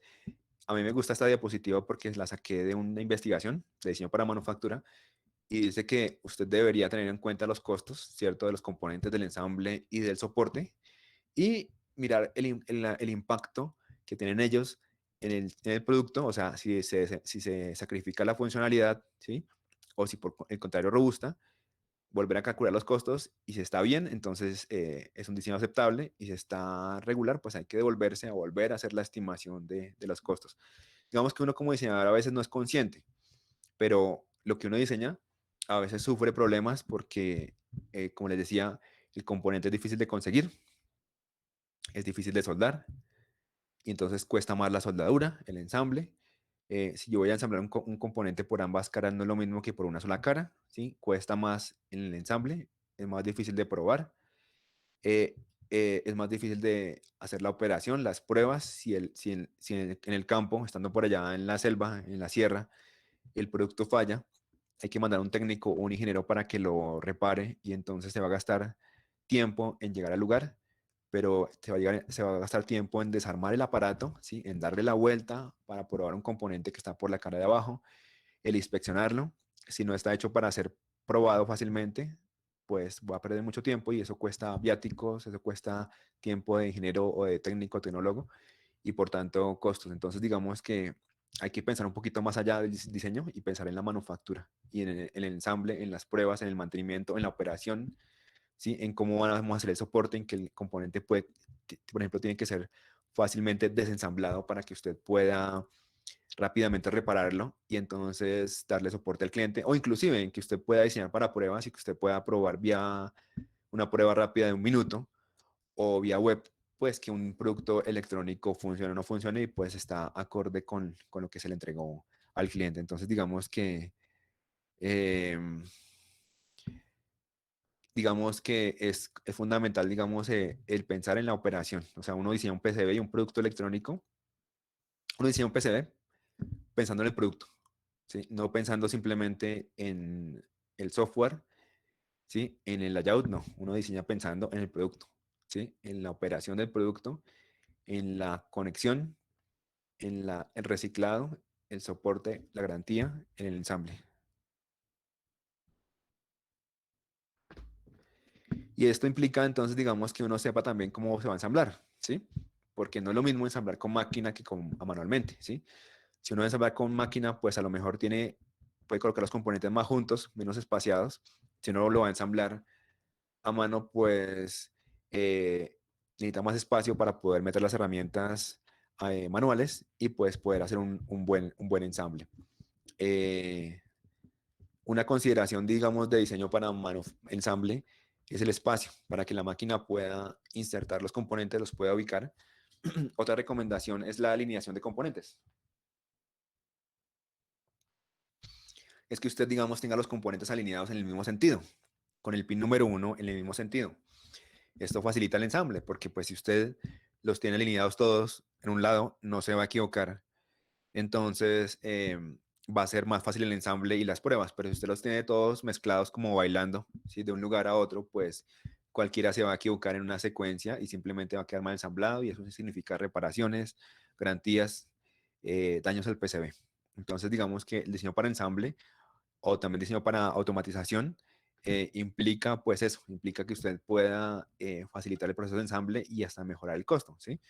S2: a mí me gusta esta diapositiva porque la saqué de una investigación de diseño para manufactura y dice que usted debería tener en cuenta los costos, ¿cierto? De los componentes del ensamble y del soporte y mirar el impacto que tienen ellos en el producto, o sea, si se sacrifica la funcionalidad, ¿sí? O si por el contrario robusta, volver a calcular los costos y si está bien, entonces es un diseño aceptable y si está regular, pues hay que devolverse a volver a hacer la estimación de los costos. Digamos que uno como diseñador a veces no es consciente, pero lo que uno diseña a veces sufre problemas porque, como les decía, el componente es difícil de conseguir, es difícil de soldar y entonces cuesta más la soldadura, el ensamble. Si yo voy a ensamblar un componente por ambas caras, no es lo mismo que por una sola cara, ¿sí? Cuesta más en el ensamble, es más difícil de probar, eh, es más difícil de hacer la operación, las pruebas, si en el campo, estando por allá en la selva, en la sierra, el producto falla, hay que mandar a un técnico o un ingeniero para que lo repare y entonces se va a gastar tiempo en llegar al lugar, pero se va a gastar tiempo en desarmar el aparato, ¿sí? En darle la vuelta para probar un componente que está por la cara de abajo, el inspeccionarlo, si no está hecho para ser probado fácilmente, pues va a perder mucho tiempo y eso cuesta viáticos, eso cuesta tiempo de ingeniero o de técnico, tecnólogo y por tanto costos. Entonces digamos que hay que pensar un poquito más allá del diseño y pensar en la manufactura y en el ensamble, en las pruebas, en el mantenimiento, en la operación, ¿sí? En cómo vamos a hacer el soporte, en que el componente puede, por ejemplo, tiene que ser fácilmente desensamblado para que usted pueda rápidamente repararlo y entonces darle soporte al cliente o inclusive en que usted pueda diseñar para pruebas y que usted pueda probar vía una prueba rápida de 1 minuto o vía web, pues que un producto electrónico funcione o no funcione y pues está acorde con lo que se le entregó al cliente. Entonces eh, digamos que es fundamental, digamos, el pensar en la operación. O sea, uno diseña un PCB y un producto electrónico, uno diseña un PCB pensando en el producto, ¿sí? No pensando simplemente en el software, ¿sí? En el layout, no. Uno diseña pensando en el producto, ¿sí? En la operación del producto, en la conexión, el reciclado, el soporte, la garantía, en el ensamble. Y esto implica entonces, digamos, que uno sepa también cómo se va a ensamblar, ¿sí? Porque no es lo mismo ensamblar con máquina que manualmente, ¿sí? Si uno ensamblar con máquina, pues a lo mejor puede colocar los componentes más juntos, menos espaciados. Si uno lo va a ensamblar a mano, pues necesita más espacio para poder meter las herramientas manuales y pues poder hacer un buen ensamble. Eh, una consideración, digamos, de diseño para ensamble es el espacio, para que la máquina pueda insertar los componentes, los pueda ubicar. Otra recomendación es la alineación de componentes. Es que usted, digamos, tenga los componentes alineados en el mismo sentido, con el pin número 1 en el mismo sentido. Esto facilita el ensamble, porque pues si usted los tiene alineados todos en un lado, no se va a equivocar. Entonces va a ser más fácil el ensamble y las pruebas, pero si usted los tiene todos mezclados como bailando, ¿sí? De un lugar a otro, pues cualquiera se va a equivocar en una secuencia y simplemente va a quedar mal ensamblado y eso significa reparaciones, garantías, daños al PCB. Entonces digamos que el diseño para ensamble o también diseño para automatización, implica pues eso, implica que usted pueda facilitar el proceso de ensamble y hasta mejorar el costo, ¿sí?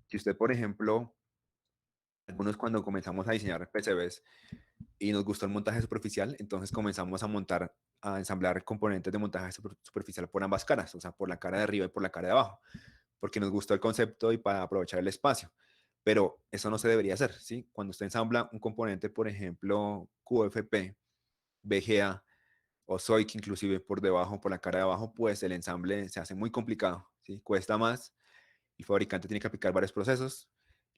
S2: Si usted, por ejemplo, algunos cuando comenzamos a diseñar PCBs y nos gustó el montaje superficial, entonces comenzamos a ensamblar componentes de montaje superficial por ambas caras, o sea, por la cara de arriba y por la cara de abajo, porque nos gustó el concepto y para aprovechar el espacio. Pero eso no se debería hacer, ¿sí? Cuando usted ensambla un componente, por ejemplo, QFP, VGA, o Zoic inclusive por debajo, por la cara de abajo, pues el ensamble se hace muy complicado, ¿sí? Cuesta más, el fabricante tiene que aplicar varios procesos,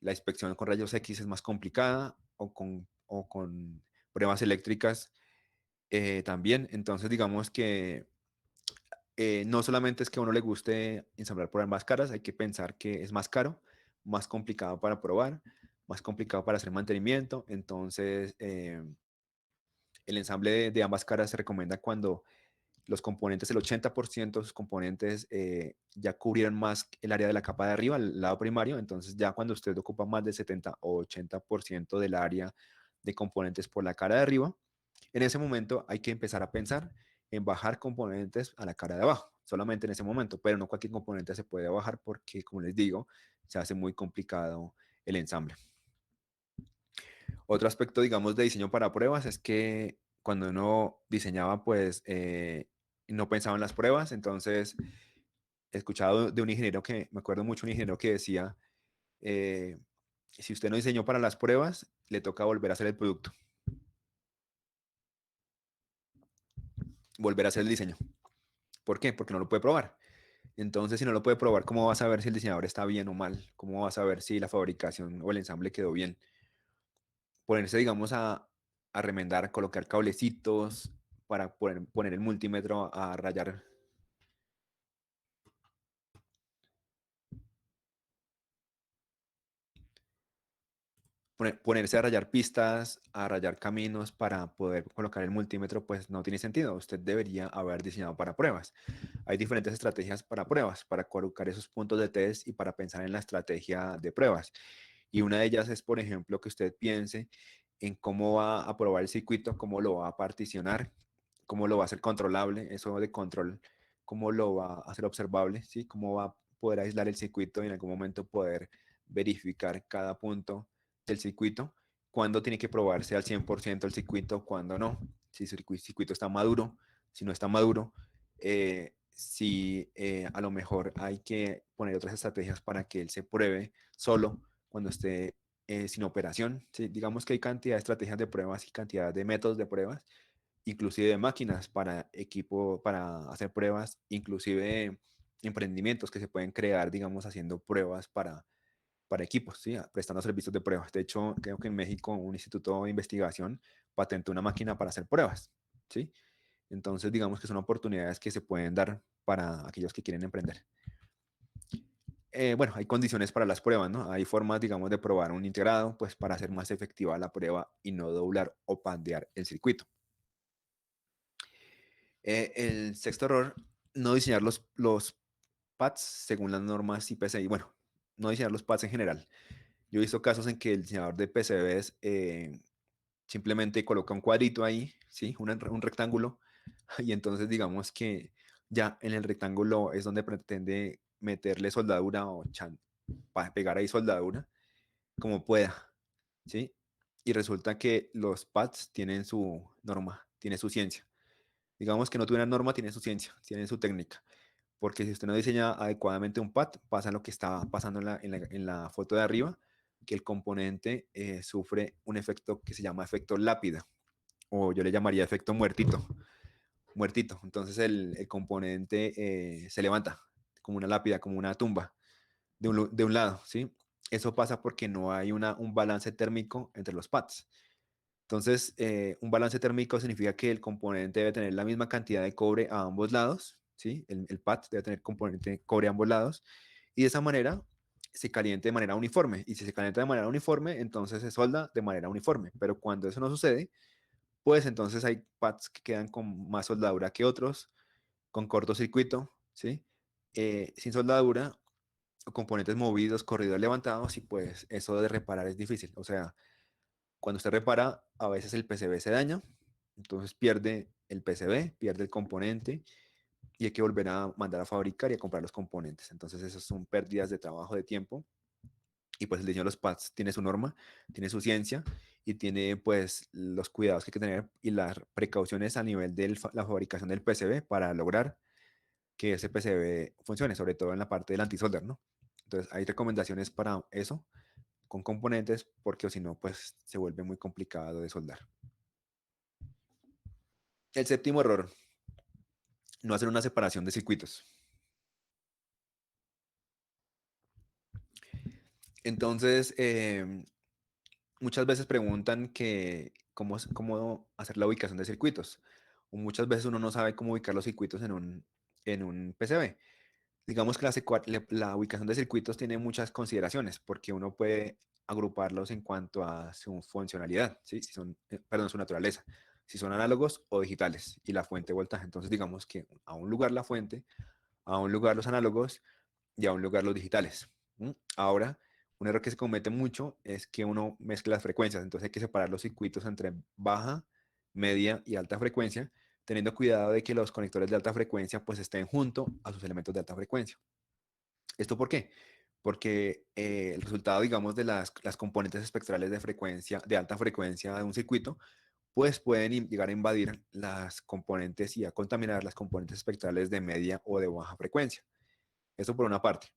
S2: la inspección con rayos X es más complicada o con pruebas eléctricas también, entonces digamos que no solamente es que a uno le guste ensamblar por ambas caras, hay que pensar que es más caro, más complicado para probar, más complicado para hacer mantenimiento, entonces el ensamble de ambas caras se recomienda cuando los componentes, el 80% de sus componentes ya cubrieron más el área de la capa de arriba, el lado primario, entonces ya cuando usted ocupa más del 70 o 80% del área de componentes por la cara de arriba, en ese momento hay que empezar a pensar en bajar componentes a la cara de abajo, solamente en ese momento, pero no cualquier componente se puede bajar porque, como les digo, se hace muy complicado el ensamble. Otro aspecto, digamos, de diseño para pruebas es que cuando uno diseñaba, pues no pensaba en las pruebas. Entonces, he escuchado de un ingeniero me acuerdo mucho, un ingeniero que decía, si usted no diseñó para las pruebas, le toca volver a hacer el producto, volver a hacer el diseño. ¿Por qué? Porque no lo puede probar. Entonces, si no lo puede probar, ¿cómo va a saber si el diseñador está bien o mal? ¿Cómo va a saber si la fabricación o el ensamble quedó bien? Ponerse, digamos, a remendar, colocar cablecitos para poner el multímetro a rayar, ponerse a rayar pistas, a rayar caminos para poder colocar el multímetro, pues no tiene sentido. Usted debería haber diseñado para pruebas. Hay diferentes estrategias para pruebas, para colocar esos puntos de test y para pensar en la estrategia de pruebas. Y una de ellas es, por ejemplo, que usted piense en cómo va a probar el circuito, cómo lo va a particionar, ¿Cómo lo va a hacer controlable? Eso de control, ¿cómo lo va a hacer observable? ¿Sí? ¿Cómo va a poder aislar el circuito y en algún momento poder verificar cada punto del circuito? ¿Cuándo tiene que probarse al 100% el circuito? ¿Cuándo no? Si el circuito está maduro, si no está maduro, si a lo mejor hay que poner otras estrategias para que él se pruebe solo cuando esté sin operación. ¿Sí? Digamos que hay cantidad de estrategias de pruebas y cantidad de métodos de pruebas, inclusive de máquinas para equipo, para hacer pruebas, inclusive emprendimientos que se pueden crear, digamos, haciendo pruebas para equipos, ¿sí? Prestando servicios de pruebas. De hecho, creo que en México un instituto de investigación patentó una máquina para hacer pruebas, ¿sí? Entonces, digamos que son oportunidades que se pueden dar para aquellos que quieren emprender. Bueno, hay condiciones para las pruebas, ¿no? Hay formas, digamos, de probar un integrado, pues para hacer más efectiva la prueba y no doblar o pandear el circuito. El sexto error, no diseñar los pads según las normas IPCI. Bueno, no diseñar los pads en general. Yo he visto casos en que el diseñador de PCBs simplemente coloca un cuadrito ahí, ¿sí? Un rectángulo, y entonces digamos que ya en el rectángulo es donde pretende meterle soldadura o para pegar ahí soldadura como pueda, ¿sí? Y resulta que los pads tienen su norma, tiene su ciencia. Digamos que no tuviera norma, tiene su ciencia, tiene su técnica. Porque si usted no diseña adecuadamente un pad, pasa lo que está pasando en la foto de arriba, que el componente sufre un efecto que se llama efecto lápida, o yo le llamaría efecto muertito. Muertito. Entonces el componente se levanta como una lápida, como una tumba, de un lado, ¿sí? Eso pasa porque no hay un balance térmico entre los pads. Entonces, un balance térmico significa que el componente debe tener la misma cantidad de cobre a ambos lados, ¿sí? El pad debe tener componente de cobre a ambos lados, y de esa manera se caliente de manera uniforme. Y si se calienta de manera uniforme, entonces se solda de manera uniforme. Pero cuando eso no sucede, pues entonces hay pads que quedan con más soldadura que otros, con cortocircuito, ¿sí? Sin soldadura, o componentes movidos, corridos, levantados, y pues eso de reparar es difícil. O sea, cuando usted repara, a veces el PCB se daña, entonces pierde el PCB, pierde el componente y hay que volver a mandar a fabricar y a comprar los componentes. Entonces, esas son pérdidas de trabajo, de tiempo. Y pues el diseño de los pads tiene su norma, tiene su ciencia y tiene pues los cuidados que hay que tener y las precauciones a nivel de la fabricación del PCB para lograr que ese PCB funcione, sobre todo en la parte del antisolder, ¿no? Entonces, hay recomendaciones para eso con componentes, porque o si no, pues se vuelve muy complicado de soldar. El séptimo error, no hacer una separación de circuitos. Entonces, muchas veces preguntan que cómo hacer la ubicación de circuitos. O muchas veces uno no sabe cómo ubicar los circuitos en un PCB. Digamos que la ubicación de circuitos tiene muchas consideraciones, porque uno puede agruparlos en cuanto a su funcionalidad, ¿sí? Si son, perdón, su naturaleza, si son análogos o digitales, y la fuente de voltaje. Entonces, digamos que a un lugar la fuente, a un lugar los análogos y a un lugar los digitales. Ahora, un error que se comete mucho es que uno mezcla las frecuencias, entonces hay que separar los circuitos entre baja, media y alta frecuencia, teniendo cuidado de que los conectores de alta frecuencia pues estén junto a sus elementos de alta frecuencia. ¿Esto por qué? Porque el resultado, digamos, de las componentes espectrales de frecuencia, de alta frecuencia de un circuito, pues pueden llegar a invadir las componentes y a contaminar las componentes espectrales de media o de baja frecuencia. Eso por una parte.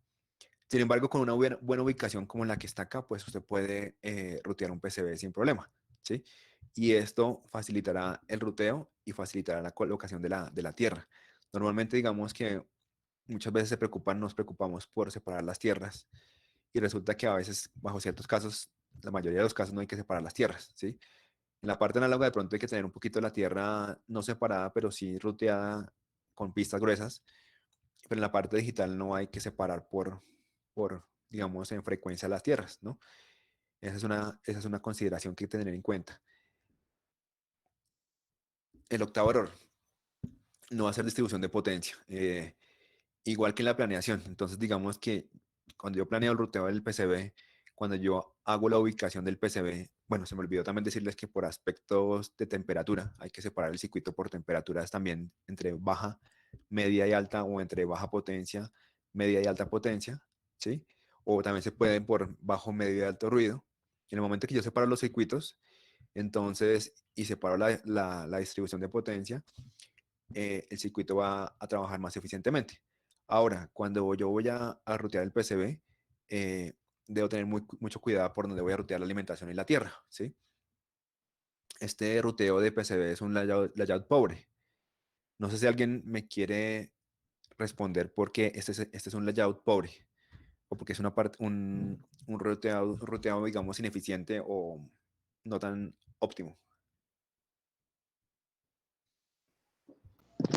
S2: Sin embargo, con una buena ubicación como la que está acá, pues usted puede rutear un PCB sin problema, ¿sí? Y esto facilitará el ruteo y facilitará la colocación de la tierra. Normalmente, digamos que muchas veces nos preocupamos por separar las tierras y resulta que a veces, bajo ciertos casos, la mayoría de los casos no hay que separar las tierras, ¿sí? En la parte análoga de pronto hay que tener un poquito la tierra no separada, pero sí ruteada con pistas gruesas, pero en la parte digital no hay que separar digamos, en frecuencia las tierras, ¿no? Esa es una consideración que hay que tener en cuenta. El octavo error, no hacer distribución de potencia. Igual que en la planeación. Entonces, digamos que cuando yo planeo el ruteo del PCB, cuando yo hago la ubicación del PCB, bueno, se me olvidó también decirles que por aspectos de temperatura hay que separar el circuito por temperaturas también entre baja, media y alta, o entre baja potencia, media y alta potencia, ¿sí? O también se puede por bajo, medio y alto ruido. En el momento que yo separo los circuitos, entonces, y separo la distribución de potencia, el circuito va a trabajar más eficientemente. Ahora, cuando yo voy a rutear el PCB, debo tener mucho cuidado por donde voy a rutear la alimentación y la tierra, ¿sí? Este ruteo de PCB es un layout pobre. No sé si alguien me quiere responder por qué este es un layout pobre, o porque es una parte, un ruteado, digamos, ineficiente o no tan óptimo.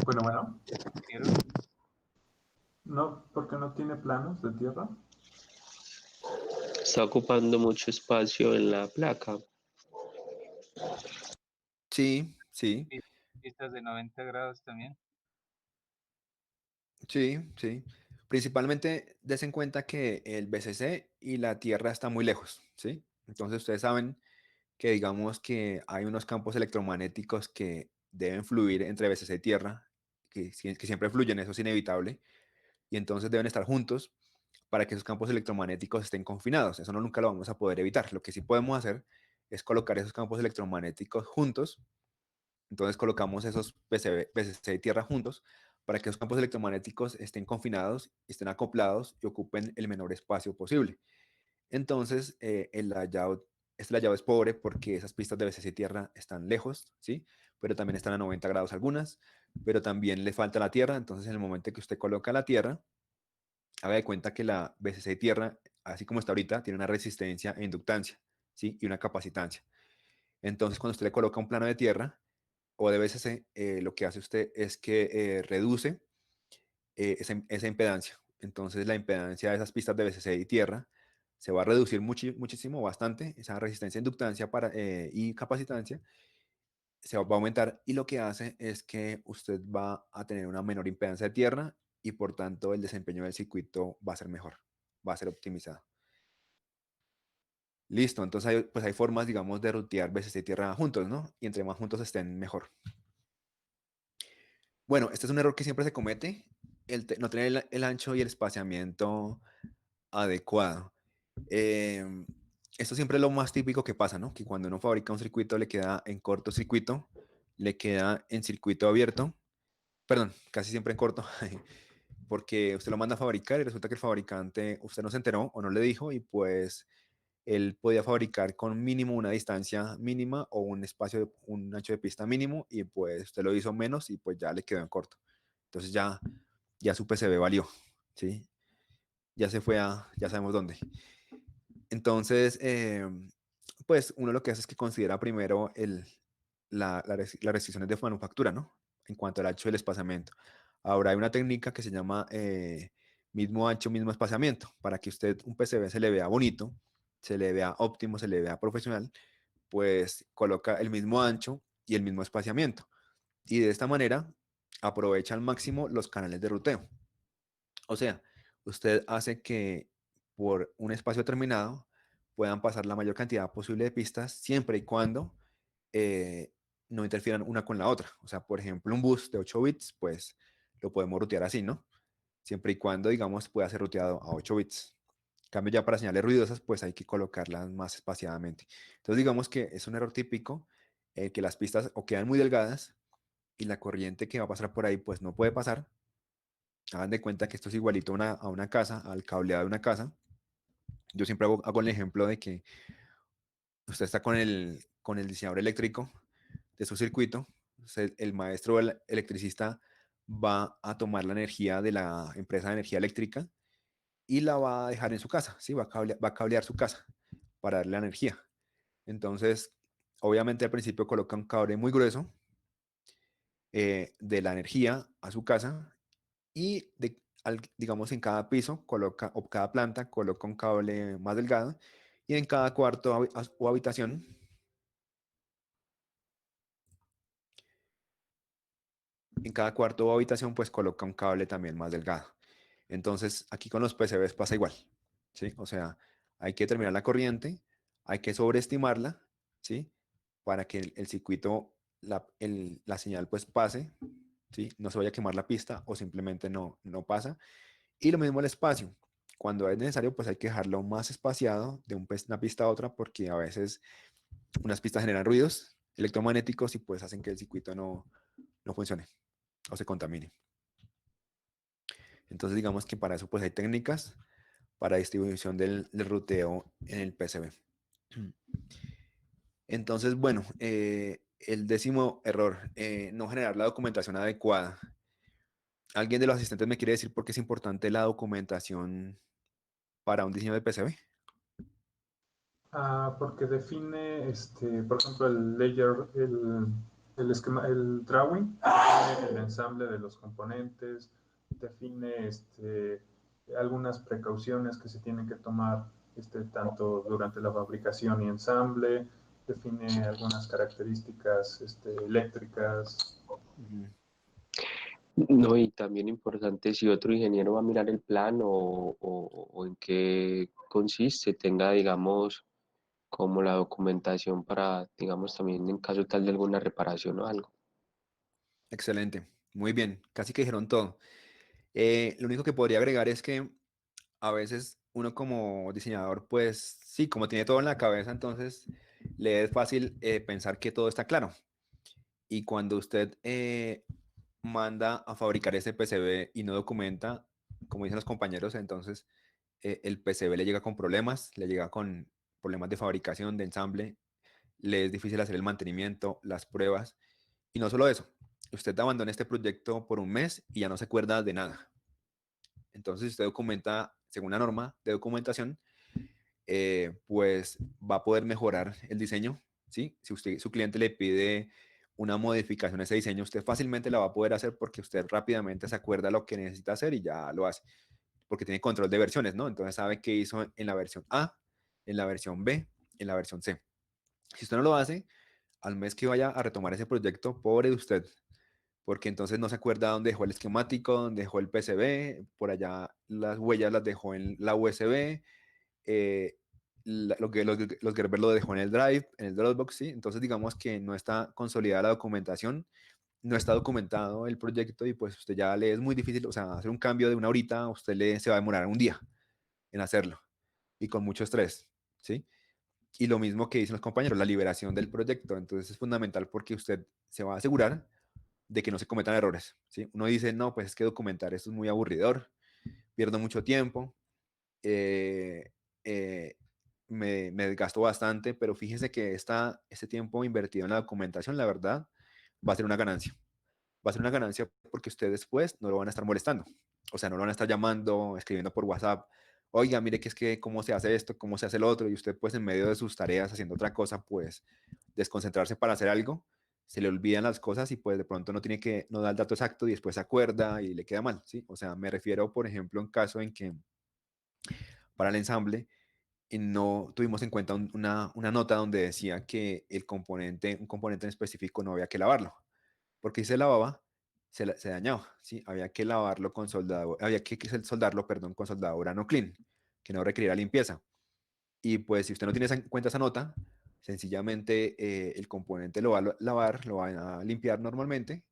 S3: Bueno,
S4: ¿Vieron?
S3: no, porque no tiene planos de tierra.
S5: Está ocupando mucho espacio en la placa.
S2: Sí, sí,
S4: Pistas de 90 grados también.
S2: sí, sí. Principalmente des en cuenta que el BCC y la Tierra están muy lejos, ¿sí? Entonces ustedes saben que digamos que hay unos campos electromagnéticos que deben fluir entre BCC y Tierra, que siempre fluyen, eso es inevitable, y entonces deben estar juntos para que esos campos electromagnéticos estén confinados. Eso no nunca lo vamos a poder evitar. Lo que sí podemos hacer es colocar esos campos electromagnéticos juntos. Entonces colocamos esos PCC y Tierra juntos para que esos campos electromagnéticos estén confinados, estén acoplados y ocupen el menor espacio posible. Entonces, este layout es pobre porque esas pistas de BCC y Tierra están lejos, ¿sí? Pero también están a 90 grados algunas, pero también le falta la Tierra. Entonces, en el momento que usted coloca la Tierra, haga de cuenta que la BCC Tierra, así como está ahorita, tiene una resistencia e inductancia, ¿sí? Y una capacitancia. Entonces, cuando usted le coloca un plano de tierra o de BCC, lo que hace usted es que reduce esa impedancia. Entonces, la impedancia de esas pistas de BCC y tierra se va a reducir muchísimo, bastante, esa resistencia, inductancia y capacitancia se va a aumentar, y lo que hace es que usted va a tener una menor impedancia de tierra y por tanto el desempeño del circuito va a ser mejor, va a ser optimizado. Listo, entonces pues hay formas, digamos, de rutear BCC y tierra juntos, ¿no? Y entre más juntos estén, mejor. Bueno, este es un error que siempre se comete, no tener el ancho y el espaciamiento adecuado. Eh, Esto siempre es lo más típico que pasa, ¿no? Que cuando uno fabrica un circuito le queda en cortocircuito, le queda en circuito abierto, perdón, casi siempre en corto, porque usted lo manda a fabricar y resulta que el fabricante, usted no se enteró o no le dijo, y pues él podía fabricar con mínimo una distancia mínima o un espacio, un ancho de pista mínimo, y pues usted lo hizo menos y pues ya le quedó en corto. Entonces ya su PCB valió, ¿sí? Ya se fue ya sabemos dónde. Entonces, pues uno lo que hace es que considera primero las restricciones de manufactura, ¿no? En cuanto al ancho del espaciamiento. Ahora hay una técnica que se llama mismo ancho, mismo espaciamiento, para que usted un PCB se le vea bonito, se le vea óptimo, se le vea profesional, pues coloca el mismo ancho y el mismo espaciamiento. Y de esta manera aprovecha al máximo los canales de ruteo. O sea, usted hace que por un espacio determinado puedan pasar la mayor cantidad posible de pistas siempre y cuando eh, no interfieran una con la otra. O sea, por ejemplo, un bus de 8 bits, pues lo podemos rutear así, ¿no? Siempre y cuando, digamos, pueda ser ruteado a 8 bits. En cambio, ya para señales ruidosas, pues hay que colocarlas más espaciadamente. Entonces, digamos que es un error típico, que las pistas o quedan muy delgadas y la corriente que va a pasar por ahí, pues no puede pasar. Hagan de cuenta que esto es igualito a una casa, al cableado de una casa. Yo siempre hago el ejemplo de que usted está con el diseñador eléctrico de su circuito. El maestro electricista va a tomar la energía de la empresa de energía eléctrica y la va a dejar en su casa, ¿sí? Va a cablear su casa para darle la energía. Entonces, obviamente al principio coloca un cable muy grueso de la energía a su casa, y digamos en cada piso coloca, o cada planta coloca un cable más delgado, y en cada cuarto o habitación, pues coloca un cable también más delgado. Entonces aquí con los PCBs pasa igual, ¿sí? O sea, Hay que determinar la corriente, hay que sobreestimarla, ¿sí? Para que el circuito, la señal pues pase, ¿sí? No se vaya a quemar la pista o simplemente no pasa. Y lo mismo el espacio. Cuando es necesario, pues hay que dejarlo más espaciado de una pista a otra porque a veces unas pistas generan ruidos electromagnéticos y pues hacen que el circuito no funcione o se contamine. Entonces digamos que para eso pues hay técnicas para distribución del ruteo en el PCB. Entonces, bueno, el 10º error, no generar la documentación adecuada. ¿Alguien de los asistentes me quiere decir por qué es importante la documentación para un diseño de PCB?
S3: Porque define, por ejemplo, el layer, el esquema, el drawing, define el ensamble de los componentes, define algunas precauciones que se tienen que tomar tanto durante la fabricación y ensamble, define algunas características eléctricas.
S2: Ujú.
S5: No, y también importante si otro ingeniero va a mirar el plan o en qué consiste, tenga, digamos, como la documentación para, digamos, también en caso tal de alguna reparación o algo.
S2: Excelente, muy bien, casi que dijeron todo. Lo único que podría agregar es que a veces uno como diseñador, pues sí, como tiene todo en la cabeza, entonces le es fácil pensar que todo está claro. Y cuando usted manda a fabricar ese PCB y no documenta, como dicen los compañeros, entonces el PCB le llega con problemas, le llega con problemas de fabricación, de ensamble, le es difícil hacer el mantenimiento, las pruebas. Y no solo eso, usted abandona este proyecto por un mes y ya no se acuerda de nada. Entonces, si usted documenta según la norma de documentación, pues va a poder mejorar el diseño, ¿sí? Si usted, su cliente le pide una modificación a ese diseño, usted fácilmente la va a poder hacer porque usted rápidamente se acuerda lo que necesita hacer y ya lo hace, porque tiene control de versiones, ¿no? Entonces sabe qué hizo en la versión A, en la versión B, en la versión C. Si usted no lo hace, al mes que vaya a retomar ese proyecto, pobre de usted, porque entonces no se acuerda dónde dejó el esquemático, dónde dejó el PCB, por allá las huellas las dejó en la USB, eh, los Gerber lo dejó en el Drive, en el Dropbox, ¿sí? Entonces digamos que no está consolidada la documentación, no está documentado el proyecto y pues usted ya le es muy difícil, o sea, hacer un cambio de una horita, se va a demorar un día en hacerlo y con mucho estrés, ¿sí? Y lo mismo que dicen los compañeros, la liberación del proyecto, entonces es fundamental porque usted se va a asegurar de que no se cometan errores, ¿sí? Uno dice, no, pues es que documentar esto es muy aburridor, pierdo mucho tiempo, eh, eh, me desgasto bastante, pero fíjese que este tiempo invertido en la documentación, la verdad, va a ser una ganancia. Va a ser una ganancia porque ustedes después no lo van a estar molestando. O sea, no lo van a estar llamando, escribiendo por WhatsApp. Oiga, mire que es que cómo se hace esto, cómo se hace lo otro, y usted pues en medio de sus tareas haciendo otra cosa, pues desconcentrarse para hacer algo, se le olvidan las cosas y pues de pronto no da el dato exacto y después se acuerda y le queda mal, ¿sí? O sea, me refiero, por ejemplo, en caso en que para el ensamble y no tuvimos en cuenta una nota donde decía que un componente en específico no había que lavarlo, porque si se lavaba, se dañaba, ¿sí? Había que lavarlo con soldadura, había que soldarlo, perdón, con soldadura no clean, que no requeriera limpieza. Y pues si usted no tiene en cuenta esa nota, sencillamente el componente lo va a lavar, lo va a limpiar normalmente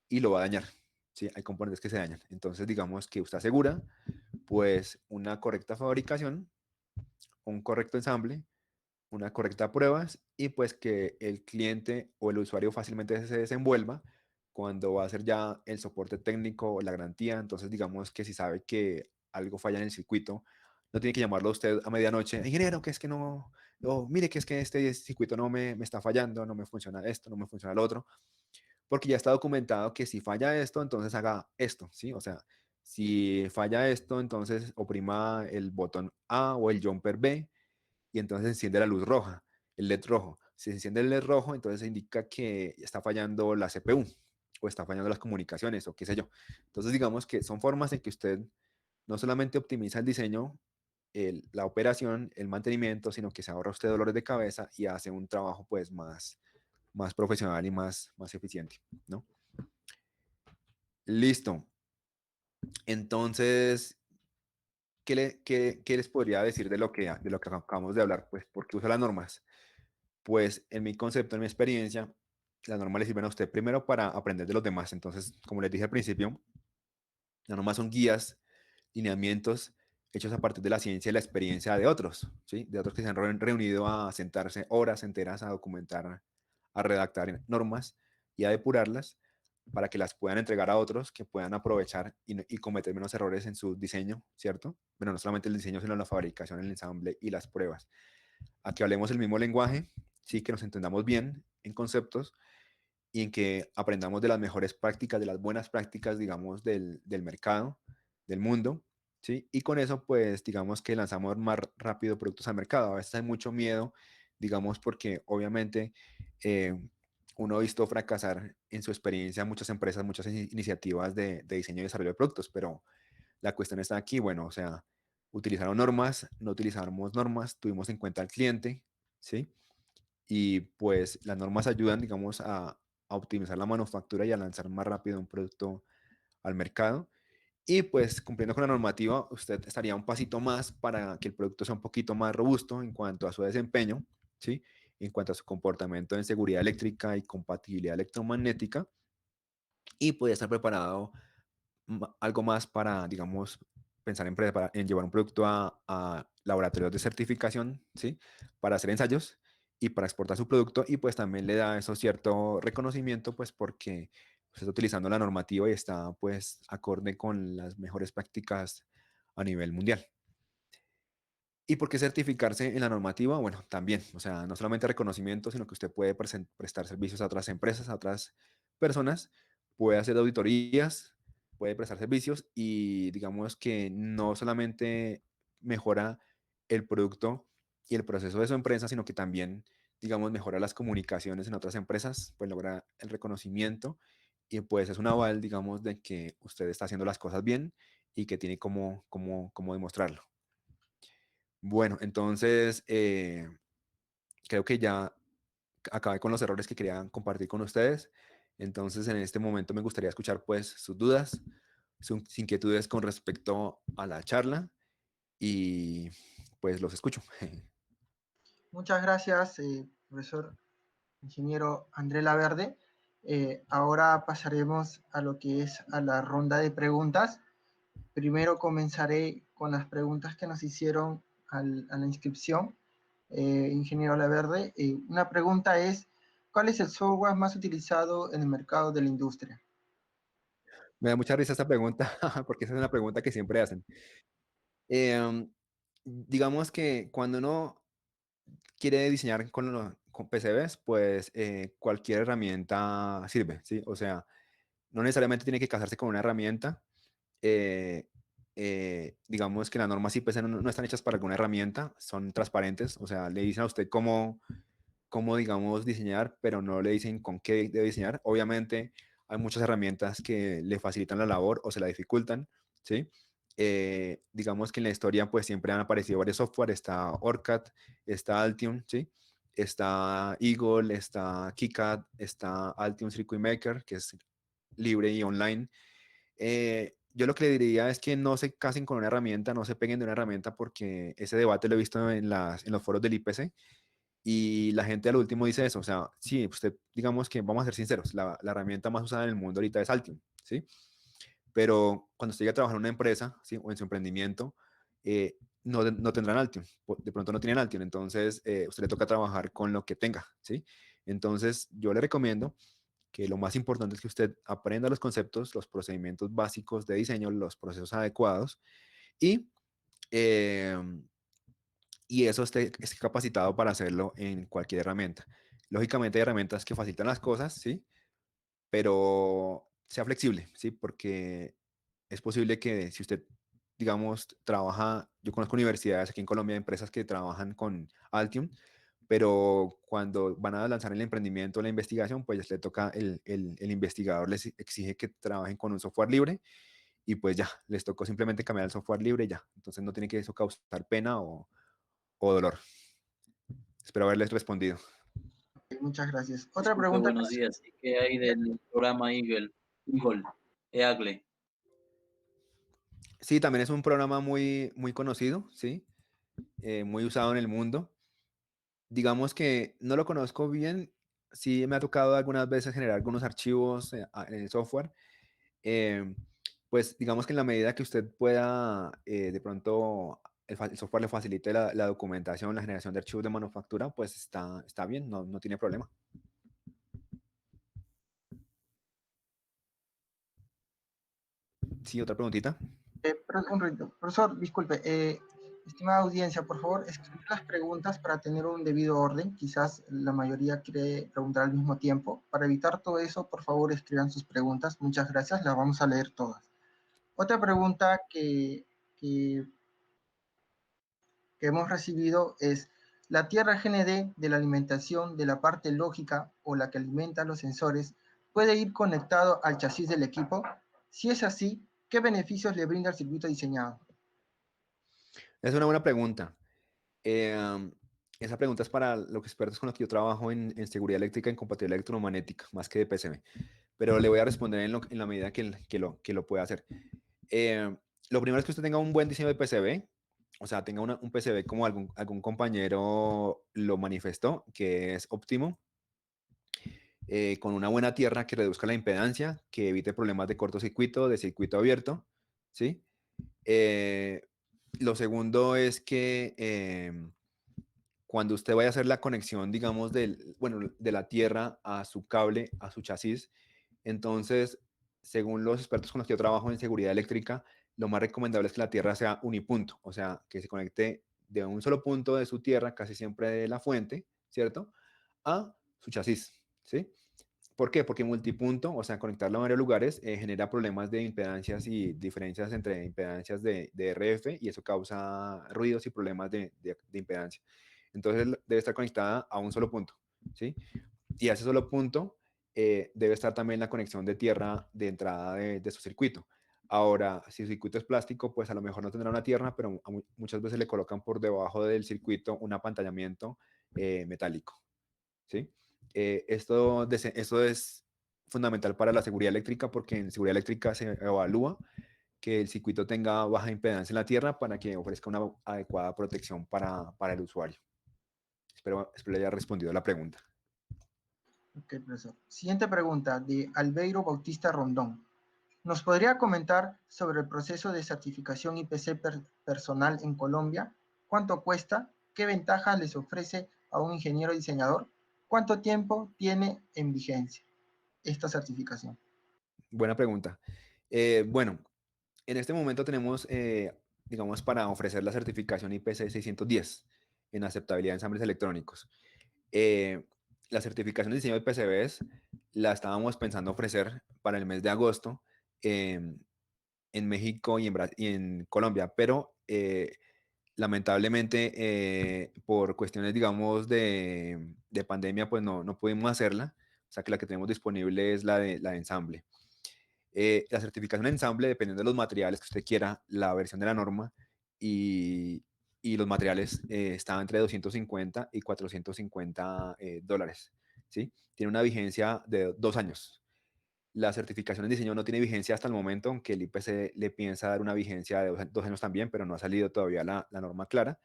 S2: y lo va a dañar, ¿sí? Hay componentes que se dañan. Entonces digamos que usted asegura pues una correcta fabricación, un correcto ensamble, una correcta pruebas y pues que el cliente o el usuario fácilmente se desenvuelva cuando va a hacer ya el soporte técnico o la garantía. Entonces digamos que si sabe que algo falla en el circuito, no tiene que llamarlo a usted a medianoche, ingeniero, que es que no, mire que es que este circuito me está fallando, no me funciona esto, no me funciona lo otro, porque ya está documentado que si falla esto, entonces haga esto, ¿sí? O sea, si falla esto, entonces oprima el botón A o el jumper B y entonces enciende la luz roja, el LED rojo. Si se enciende el LED rojo, entonces indica que está fallando la CPU o está fallando las comunicaciones o qué sé yo. Entonces digamos que son formas en que usted no solamente optimiza el diseño, la operación, el mantenimiento, sino que se ahorra usted dolores de cabeza y hace un trabajo pues más profesional y más eficiente, ¿no? Listo. Entonces, ¿qué les podría decir de lo que acabamos de hablar? Pues, ¿por qué usa las normas? Pues, en mi concepto, en mi experiencia, las normas le sirven a usted primero para aprender de los demás. Entonces, como les dije al principio, las normas son guías, lineamientos hechos a partir de la ciencia y la experiencia de otros, ¿sí? De otros que se han reunido a sentarse horas enteras a documentar, a redactar normas y a depurarlas para que las puedan entregar a otros que puedan aprovechar y cometer menos errores en su diseño, ¿cierto? Bueno, no solamente el diseño, sino la fabricación, el ensamble y las pruebas. A que hablemos el mismo lenguaje, sí, que nos entendamos bien en conceptos y en que aprendamos de las mejores prácticas, de las buenas prácticas, digamos, del mercado, del mundo, ¿sí? Y con eso, pues, digamos que lanzamos más rápido productos al mercado. A veces hay mucho miedo, digamos, porque obviamente uno ha visto fracasar en su experiencia muchas empresas, muchas iniciativas de diseño y desarrollo de productos, pero la cuestión está aquí, bueno, o sea, utilizaron normas, no utilizamos normas, tuvimos en cuenta al cliente, ¿sí? Y pues las normas ayudan, digamos, a optimizar la manufactura y a lanzar más rápido un producto al mercado. Y pues cumpliendo con la normativa, usted estaría un pasito más para que el producto sea un poquito más robusto en cuanto a su desempeño, ¿sí? En cuanto a su comportamiento en seguridad eléctrica y compatibilidad electromagnética. Y puede estar preparado algo más para, digamos, pensar en llevar un producto a laboratorios de certificación, ¿sí? Para hacer ensayos y para exportar su producto y pues también le da eso cierto reconocimiento pues porque usted está utilizando la normativa y está pues acorde con las mejores prácticas a nivel mundial. ¿Y por qué certificarse en la normativa? Bueno, también, o sea, no solamente reconocimiento, sino que usted puede prestar servicios a otras empresas, a otras personas, puede hacer auditorías, puede prestar servicios y digamos que no solamente mejora el producto y el proceso de su empresa, sino que también, digamos, mejora las comunicaciones en otras empresas, pues logra el reconocimiento y pues es un aval, digamos, de que usted está haciendo las cosas bien y que tiene cómo demostrarlo. Bueno, entonces creo que ya acabé con los errores que quería compartir con ustedes. Entonces, en este momento me gustaría escuchar pues sus dudas, sus inquietudes con respecto a la charla y pues los escucho.
S1: Muchas gracias, profesor ingeniero André Laverde. Ahora pasaremos a lo que es a la ronda de preguntas. Primero comenzaré con las preguntas que nos hicieron a la inscripción. Ingeniero Laverde, una pregunta es, ¿cuál es el software más utilizado en el mercado de la industria?
S2: Me da mucha risa esta pregunta porque esa es una pregunta que siempre hacen. Digamos que cuando uno quiere diseñar con PCBs, pues cualquier herramienta sirve, ¿sí? O sea, no necesariamente tiene que casarse con una herramienta. eh, digamos que las normas IPC no están hechas para alguna herramienta, son transparentes, o sea, le dicen a usted cómo, digamos, diseñar, pero no le dicen con qué debe diseñar. Obviamente hay muchas herramientas que le facilitan la labor o se la dificultan, ¿sí? Digamos que en la historia pues siempre han aparecido varios software, está OrCAD, está Altium, ¿sí? Está Eagle, está KiCad, está Altium Circuit Maker, que es libre y online. Yo lo que le diría es que no se casen con una herramienta, no se peguen de una herramienta porque ese debate lo he visto en los foros del IPC y la gente al último dice eso, o sea, sí, usted, digamos que vamos a ser sinceros, la herramienta más usada en el mundo ahorita es Altium, ¿sí? Pero cuando usted llega a trabajar en una empresa, ¿sí? O en su emprendimiento, no tendrán Altium, de pronto no tienen Altium, entonces usted le toca trabajar con lo que tenga, ¿sí? Entonces yo le recomiendo que lo más importante es que usted aprenda los conceptos, los procedimientos básicos de diseño, los procesos adecuados y, eh, y eso esté capacitado para hacerlo en cualquier herramienta. Lógicamente hay herramientas que facilitan las cosas, ¿sí? Pero sea flexible, ¿sí? Porque es posible que si usted, digamos, trabaja, yo conozco universidades aquí en Colombia, empresas que trabajan con Altium, pero cuando van a lanzar el emprendimiento, la investigación, pues le toca, el investigador les exige que trabajen con un software libre y pues ya, les tocó simplemente cambiar el software libre y ya. Entonces no tiene que eso causar pena o dolor. Espero haberles respondido.
S1: Muchas gracias. Otra
S6: Disculpe,
S1: pregunta.
S6: buenos días. ¿Qué hay del programa Eagle? Eagle, Eagle.
S2: Sí, también es un programa muy conocido, ¿sí? Muy usado en el mundo. Digamos que no lo conozco bien, sí me ha tocado algunas veces generar algunos archivos en el software. eh, pues digamos que en la medida que usted pueda, de pronto el software le facilite la documentación, la generación de archivos de manufactura, pues está bien, no tiene problema. Sí, otra preguntita.
S1: Un momento, profesor, disculpe, estimada audiencia, por favor, escribir las preguntas para tener un debido orden. Quizás la mayoría quiere preguntar al mismo tiempo. Para evitar todo eso, por favor, escriban sus preguntas. Muchas gracias, las vamos a leer todas. Otra pregunta que hemos recibido es, ¿la tierra GND de la alimentación de la parte lógica o la que alimenta los sensores puede ir conectado al chasis del equipo? Si es así, ¿qué beneficios le brinda el circuito diseñado?
S2: Es una buena pregunta. Esa pregunta es para los expertos con los que yo trabajo en seguridad eléctrica en compatibilidad electromagnética, más que de PCB. Pero le voy a responder en la medida que lo pueda hacer. Lo primero es que usted tenga un buen diseño de PCB, o sea, tenga un PCB como algún compañero lo manifestó, que es óptimo, con una buena tierra que reduzca la impedancia, que evite problemas de cortocircuito, de circuito abierto, ¿sí? Lo segundo es que cuando usted vaya a hacer la conexión, digamos, de la tierra a su cable, a su chasis, entonces, según los expertos con los que yo trabajo en seguridad eléctrica, lo más recomendable es que la tierra sea unipunto, o sea, que se conecte de un solo punto de su tierra, casi siempre de la fuente, ¿cierto? A su chasis, ¿sí? ¿Por qué? Porque multipunto, o sea, conectarlo a varios lugares, genera problemas de impedancias y diferencias entre impedancias de RF y eso causa ruidos y problemas de impedancia. Entonces debe estar conectada a un solo punto, ¿sí? Y a ese solo punto debe estar también la conexión de tierra de entrada de su circuito. Ahora, si el circuito es plástico, pues a lo mejor no tendrá una tierra, pero muchas veces le colocan por debajo del circuito un apantallamiento metálico, ¿sí? Esto es fundamental para la seguridad eléctrica porque en seguridad eléctrica se evalúa que el circuito tenga baja impedancia en la tierra para que ofrezca una adecuada protección para el usuario. Espero le haya respondido a la pregunta.
S1: Ok, profesor. Siguiente pregunta de Albeiro Bautista Rondón. ¿Nos podría comentar sobre el proceso de certificación IPC personal en Colombia? ¿Cuánto cuesta? ¿Qué ventajas les ofrece a un ingeniero diseñador? ¿Cuánto tiempo tiene en vigencia esta certificación?
S2: Buena pregunta. Bueno, en este momento tenemos, digamos, para ofrecer la certificación IPC 610 en aceptabilidad de ensambles electrónicos. La certificación de diseño de PCBs la estábamos pensando ofrecer para el mes de agosto en México y en Colombia, pero lamentablemente por cuestiones, digamos, de pandemia, pues no pudimos hacerla. O sea que la que tenemos disponible es la de ensamble. La certificación de ensamble, dependiendo de los materiales que usted quiera, la versión de la norma y los materiales están entre 250 y 450 dólares. ¿Sí? Tiene una vigencia de 2 años. La certificación en diseño no tiene vigencia hasta el momento, aunque el IPC le piensa dar una vigencia de 2 años también, pero no ha salido todavía la norma clara.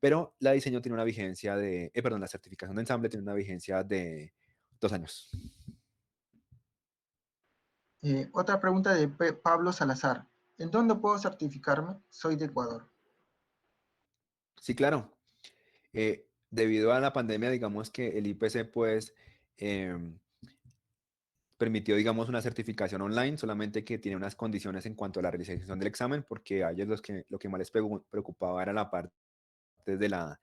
S2: Pero la diseño tiene una vigencia perdón, la certificación de ensamble tiene una vigencia de 2 años.
S1: Otra pregunta de Pablo Salazar. ¿En dónde puedo certificarme? Soy de Ecuador.
S2: Sí, claro. Debido a la pandemia, digamos que el IPC pues em, permitió, digamos, una certificación online, solamente que tiene unas condiciones en cuanto a la realización del examen, porque a ellos lo que más les preocupaba era la parte de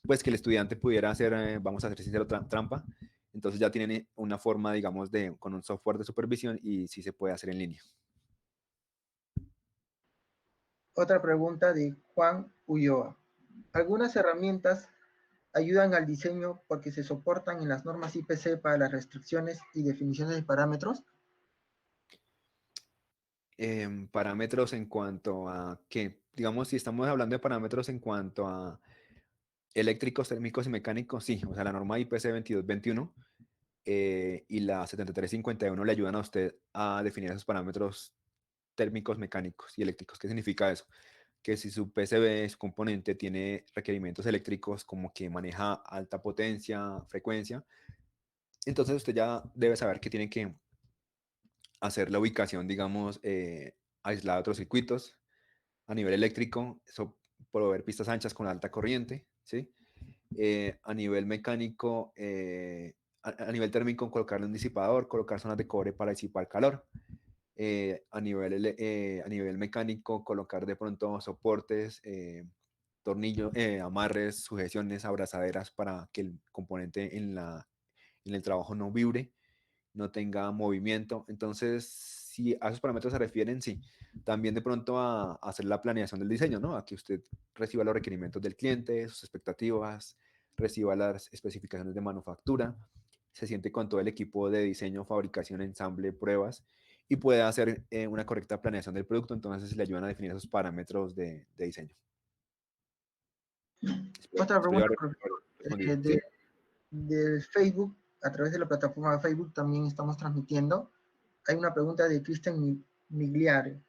S2: pues que el estudiante pudiera hacer, vamos a ser sincero, trampa. Entonces ya tienen una forma, digamos, con un software de supervisión y sí se puede hacer en línea.
S1: Otra pregunta de Juan Ulloa. Algunas herramientas ayudan al diseño porque se soportan en las normas IPC para las restricciones y definiciones de parámetros.
S2: Parámetros en cuanto a que, digamos, si estamos hablando de parámetros en cuanto a eléctricos, térmicos y mecánicos, sí, o sea, la norma IPC 2221 y la 7351 le ayudan a usted a definir esos parámetros térmicos, mecánicos y eléctricos. ¿Qué significa eso? Que si su PCB, su componente, tiene requerimientos eléctricos como que maneja alta potencia, frecuencia, entonces usted ya debe saber que tiene que hacer la ubicación, digamos, aislada de otros circuitos a nivel eléctrico, proveer pistas anchas con alta corriente, ¿sí? A nivel mecánico, a nivel térmico, colocarle un disipador, colocar zonas de cobre para disipar calor. A nivel mecánico, colocar de pronto soportes, tornillos, amarres, sujeciones, abrazaderas para que el componente en el trabajo no vibre, no tenga movimiento. Entonces, si a esos parámetros se refieren, sí. También de pronto a hacer la planeación del diseño, ¿no? A que usted reciba los requerimientos del cliente, sus expectativas, reciba las especificaciones de manufactura, se siente con todo el equipo de diseño, fabricación, ensamble, pruebas y puede hacer una correcta planeación del producto. Entonces, le ayudan a definir esos parámetros de diseño.
S1: Otra
S2: Espero
S1: pregunta,
S2: haber
S1: profesor.
S2: respondido.
S1: De,
S2: ¿Sí?
S1: de Facebook, a través de la plataforma de Facebook también estamos transmitiendo. Hay una pregunta de Cristian Migliare.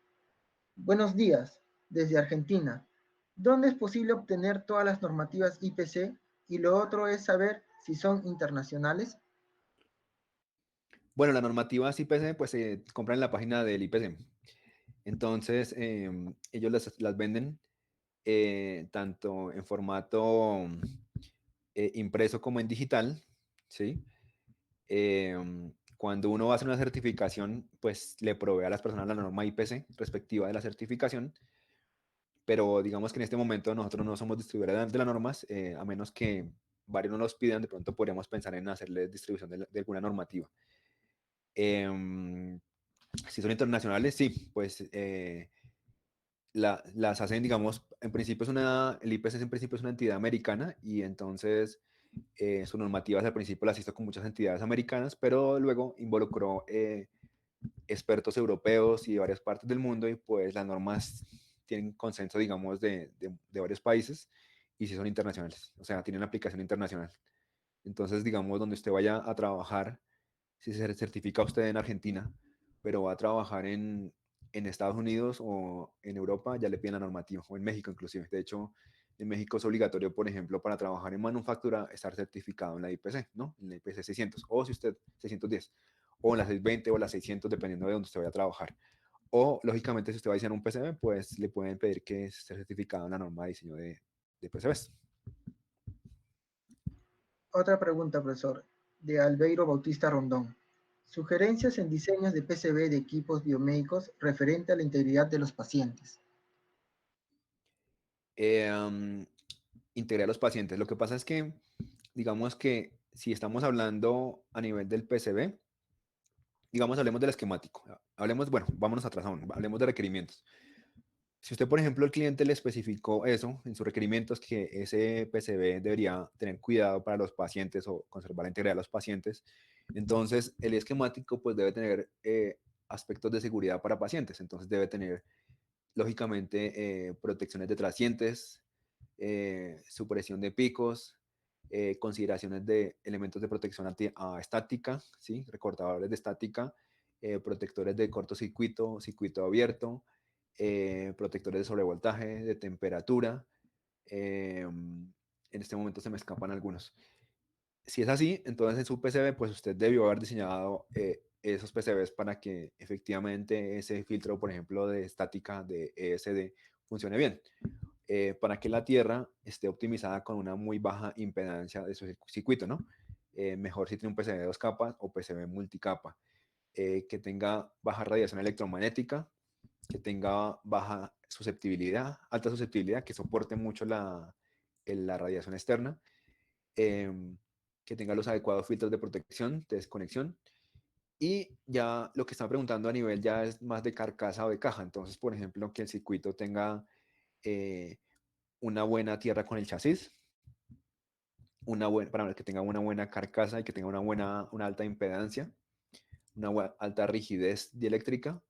S1: Buenos días, desde Argentina. ¿Dónde es posible obtener todas las normativas IPC? Y lo otro es saber si son internacionales.
S2: Bueno, las normativas IPC pues se compran en la página del IPC. Entonces, ellos las venden tanto en formato impreso como en digital, ¿sí? Cuando uno va a hacer una certificación, pues le provee a las personas la norma IPC respectiva de la certificación, pero digamos que en este momento nosotros no somos distribuidores de las normas, a menos que varios nos los pidan, de pronto podríamos pensar en hacerle distribución de alguna normativa. Si son internacionales, sí, pues las hacen, digamos, en principio el IPC en principio es una entidad americana y entonces sus normativas al principio las hizo con muchas entidades americanas, pero luego involucró expertos europeos y de varias partes del mundo y pues las normas tienen consenso, digamos, de varios países y sí son internacionales, o sea, tienen aplicación internacional. Entonces, digamos, donde usted vaya a trabajar, si se certifica usted en Argentina, pero va a trabajar en Estados Unidos o en Europa, ya le piden la normativa, o en México inclusive. De hecho, en México es obligatorio, por ejemplo, para trabajar en manufactura, estar certificado en la IPC, ¿no? En la IPC 600, o si usted 610, o en la 620 o la 600, dependiendo de donde usted vaya a trabajar. O, lógicamente, si usted va a diseñar un PCB, pues le pueden pedir que esté certificado en la norma de diseño de PCBs.
S1: Otra pregunta, profesor, de Albeiro Bautista Rondón. Sugerencias en diseños de PCB de equipos biomédicos referente a la integridad de los pacientes.
S2: Integrar a los pacientes. Lo que pasa es que, digamos que si estamos hablando a nivel del PCB, digamos, hablemos del esquemático. Hablemos, bueno, vámonos atrás aún, hablemos de requerimientos. Si usted, por ejemplo, el cliente le especificó eso en sus requerimientos, que ese PCB debería tener cuidado para los pacientes o conservar la integridad de los pacientes, entonces el esquemático pues debe tener aspectos de seguridad para pacientes. Entonces debe tener, lógicamente, protecciones de trascientes, supresión de picos, consideraciones de elementos de protección estática, ¿sí? Recortadores de estática, protectores de cortocircuito, circuito abierto, protectores de sobrevoltaje, de temperatura. En este momento se me escapan algunos. Si es así, entonces en su PCB, pues usted debió haber diseñado esos PCBs para que efectivamente ese filtro, por ejemplo, de estática de ESD funcione bien. Para que la tierra esté optimizada con una muy baja impedancia de su circuito, ¿no? Mejor si tiene un PCB de 2 capas o PCB multicapa. Que tenga baja radiación electromagnética, que tenga baja susceptibilidad, alta susceptibilidad, que soporte mucho la radiación externa, que tenga los adecuados filtros de protección, de desconexión. Y ya lo que están preguntando a nivel ya es más de carcasa o de caja. Entonces, por ejemplo, que el circuito tenga una buena tierra con el chasis, para que tenga una buena carcasa y que tenga una alta impedancia, una alta rigidez dieléctrica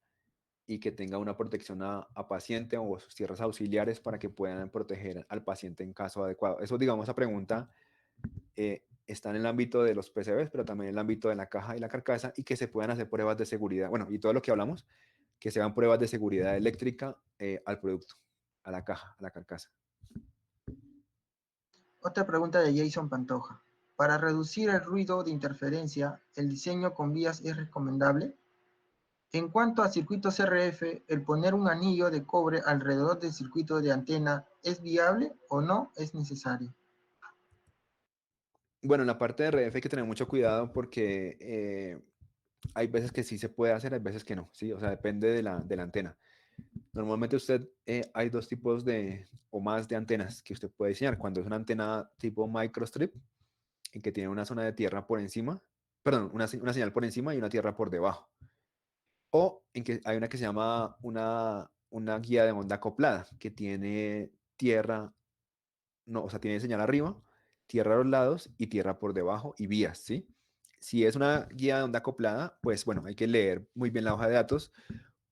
S2: y que tenga una protección a paciente o sus tierras auxiliares para que puedan proteger al paciente en caso adecuado. Eso, digamos, esa pregunta está en el ámbito de los PCBs, pero también en el ámbito de la caja y la carcasa y que se puedan hacer pruebas de seguridad. Bueno, y todo lo que hablamos que se hagan pruebas de seguridad eléctrica al producto, a la caja, a la carcasa.
S1: Otra pregunta de Jason Pantoja. Para reducir el ruido de interferencia, ¿el diseño con vías es recomendable? En cuanto a circuitos RF, ¿el poner un anillo de cobre alrededor del circuito de antena es viable o no es necesario?
S2: Bueno, en la parte de RF hay que tener mucho cuidado porque hay veces que sí se puede hacer, hay veces que no, ¿sí? O sea, depende de la antena. Normalmente hay dos tipos o más de antenas que usted puede diseñar. Cuando es una antena tipo microstrip, en que tiene una zona de tierra por encima, perdón, una señal por encima y una tierra por debajo. O en que hay una que se llama una guía de onda acoplada, que tiene tierra, no, o sea, tiene señal arriba, tierra a los lados y tierra por debajo y vías, ¿sí? Si es una guía de onda acoplada, pues bueno, hay que leer muy bien la hoja de datos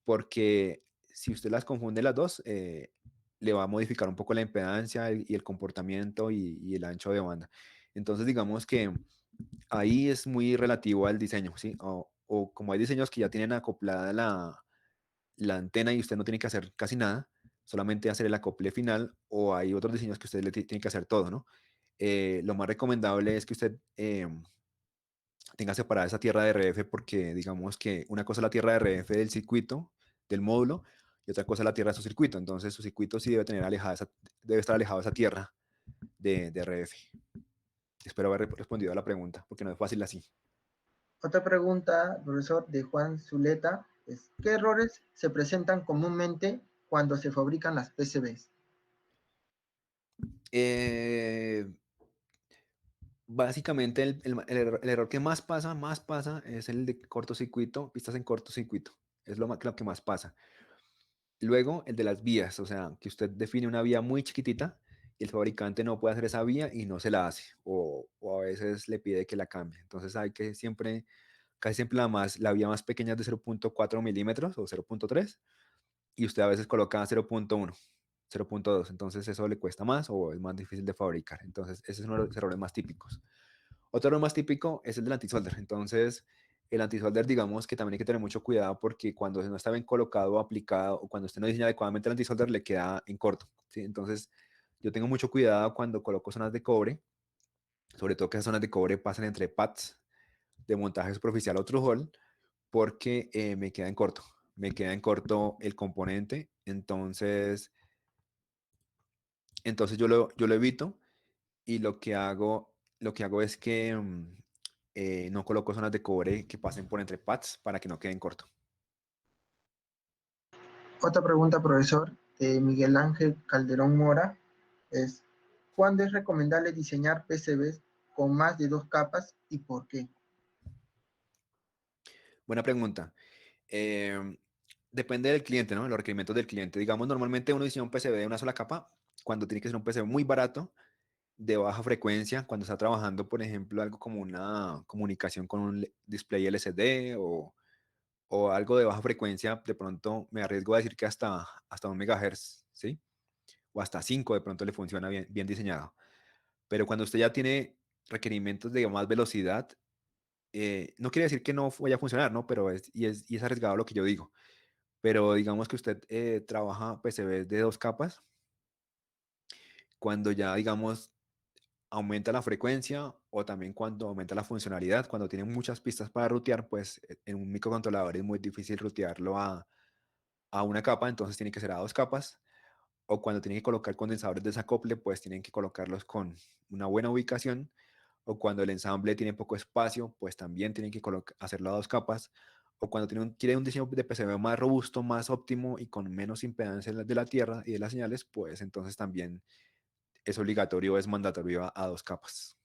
S2: porque si usted las confunde las dos, le va a modificar un poco la impedancia y el comportamiento y el ancho de banda. Entonces, digamos que ahí es muy relativo al diseño, ¿sí? O como hay diseños que ya tienen acoplada la antena y usted no tiene que hacer casi nada, solamente hacer el acople final, o hay otros diseños que usted le tiene que hacer todo, ¿no? Lo más recomendable es que usted tenga separada esa tierra de RF porque digamos que una cosa es la tierra de RF del circuito, del módulo, y otra cosa es la tierra de su circuito. Entonces su circuito sí debe tener debe estar alejado de esa tierra de RF. Espero haber respondido a la pregunta, porque no es fácil así.
S1: Otra pregunta, profesor, de Juan Zuleta, es ¿qué errores se presentan comúnmente cuando se fabrican las PCBs?
S2: Básicamente el error que más pasa es el de cortocircuito, pistas en cortocircuito. Es lo que más pasa. Luego, el de las vías, o sea, que usted define una vía muy chiquitita y el fabricante no puede hacer esa vía y no se la hace, o a veces le pide que la cambie. Entonces hay que casi siempre la vía más pequeña es de 0.4 milímetros o 0.3 y usted a veces coloca 0.1, 0.2, entonces eso le cuesta más o es más difícil de fabricar. Entonces ese es uno de los errores más típicos. Otro error más típico es el del antisolder. Entonces, el antisolder, digamos que también hay que tener mucho cuidado porque cuando no está bien colocado o aplicado o cuando usted no diseña adecuadamente el antisolder, le queda en corto, ¿sí? Entonces, yo tengo mucho cuidado cuando coloco zonas de cobre, sobre todo que esas zonas de cobre pasan entre pads de montaje superficial o through hole, porque me queda en corto el componente. Entonces yo lo evito y lo que hago es que no coloco zonas de cobre que pasen por entre pads para que no queden corto.
S1: Otra pregunta, profesor, de Miguel Ángel Calderón Mora, es ¿cuándo es recomendable diseñar PCBs con más de 2 capas y por qué?
S2: Buena pregunta. Depende del cliente, ¿no? Los requerimientos del cliente. Digamos, normalmente uno diseña un PCB de una sola capa cuando tiene que ser un PCB muy barato, de baja frecuencia, cuando está trabajando, por ejemplo, algo como una comunicación con un display LCD o algo de baja frecuencia, de pronto me arriesgo a decir que hasta 1 MHz, ¿sí? O hasta 5 de pronto le funciona bien diseñado. Pero cuando usted ya tiene requerimientos de más velocidad, no quiere decir que no vaya a funcionar, ¿no? Pero y es arriesgado lo que yo digo. Pero digamos que usted trabaja PCBs de 2 capas, cuando ya, digamos, aumenta la frecuencia o también cuando aumenta la funcionalidad, cuando tiene muchas pistas para rutear, pues en un microcontrolador es muy difícil rutearlo a una capa, entonces tiene que ser a 2 capas. O cuando tienen que colocar condensadores de desacople, pues tienen que colocarlos con una buena ubicación. O cuando el ensamble tiene poco espacio, pues también tienen que hacerlo a 2 capas. O cuando quieren un diseño de PCB más robusto, más óptimo y con menos impedancia de la tierra y de las señales, pues entonces también es obligatorio, es mandatorio a 2 capas.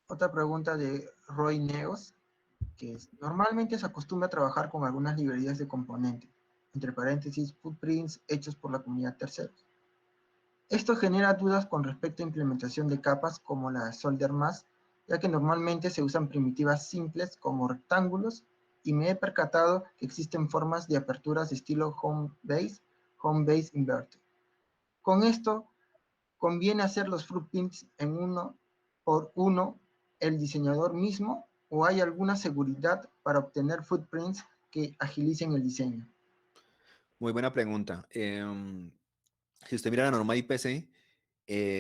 S1: Otra pregunta de Roy Neos, que es, normalmente se acostumbra a trabajar con algunas librerías de componentes, entre paréntesis, footprints hechos por la comunidad terceros. Esto genera dudas con respecto a implementación de capas como la SolderMask, ya que normalmente se usan primitivas simples como rectángulos y me he percatado que existen formas de aperturas de estilo home base inverted. Con esto, ¿conviene hacer los footprints en uno por uno el diseñador mismo o hay alguna seguridad para obtener footprints que agilicen el diseño?
S2: Muy buena pregunta. Si usted mira la norma IPC,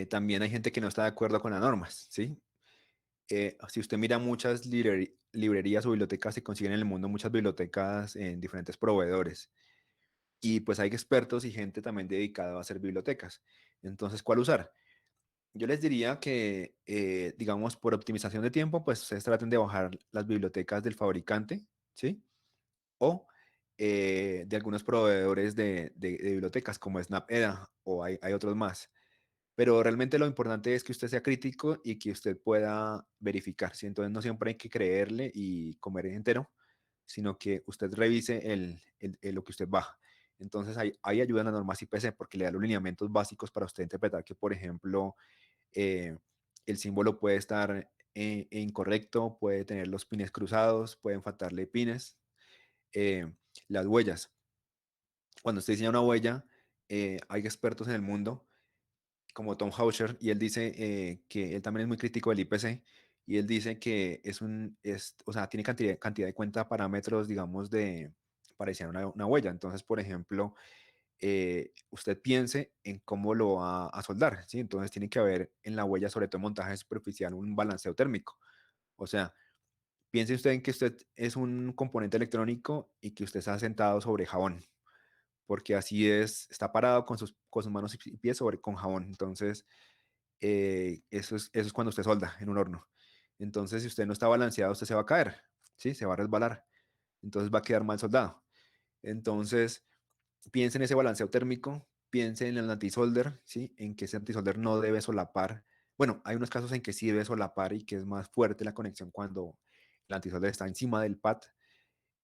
S2: también hay gente que no está de acuerdo con las normas, ¿sí? Si usted mira muchas librerías o bibliotecas, se consiguen en el mundo muchas bibliotecas en diferentes proveedores. Y pues hay expertos y gente también dedicada a hacer bibliotecas. Entonces, ¿cuál usar? Yo les diría que, digamos, por optimización de tiempo, pues ustedes traten de bajar las bibliotecas del fabricante, ¿sí? O de algunos proveedores de bibliotecas como SnapEda o hay otros más. Pero realmente lo importante es que usted sea crítico y que usted pueda verificar, ¿sí? Entonces no siempre hay que creerle y comer entero, sino que usted revise lo que usted baja. Entonces ahí ayudan las normas IPC porque le da los lineamientos básicos para usted interpretar que, por ejemplo, eh, el símbolo puede estar incorrecto, puede tener los pines cruzados, pueden faltarle pines, eh, las huellas. Cuando usted diseña una huella, hay expertos en el mundo como Tom Hauscher, y él dice que él también es muy crítico del IPC, y él dice que o sea, tiene cantidad de cuenta parámetros, digamos, para diseñar una huella. Entonces, por ejemplo, usted piense en cómo lo va a soldar, ¿sí? Entonces tiene que haber en la huella, sobre todo en montaje superficial, un balanceo térmico. O sea, piense usted en que usted es un componente electrónico y que usted está sentado sobre jabón, porque así está parado con sus manos y pies con jabón. Entonces, eso es cuando usted solda en un horno. Entonces, si usted no está balanceado, usted se va a caer, ¿sí? Se va a resbalar. Entonces va a quedar mal soldado. Entonces, piense en ese balanceo térmico, piense en el antisolder, ¿sí? En que ese antisolder no debe solapar. Bueno, hay unos casos en que sí debe solapar y que es más fuerte la conexión cuando el antisolder está encima del pad,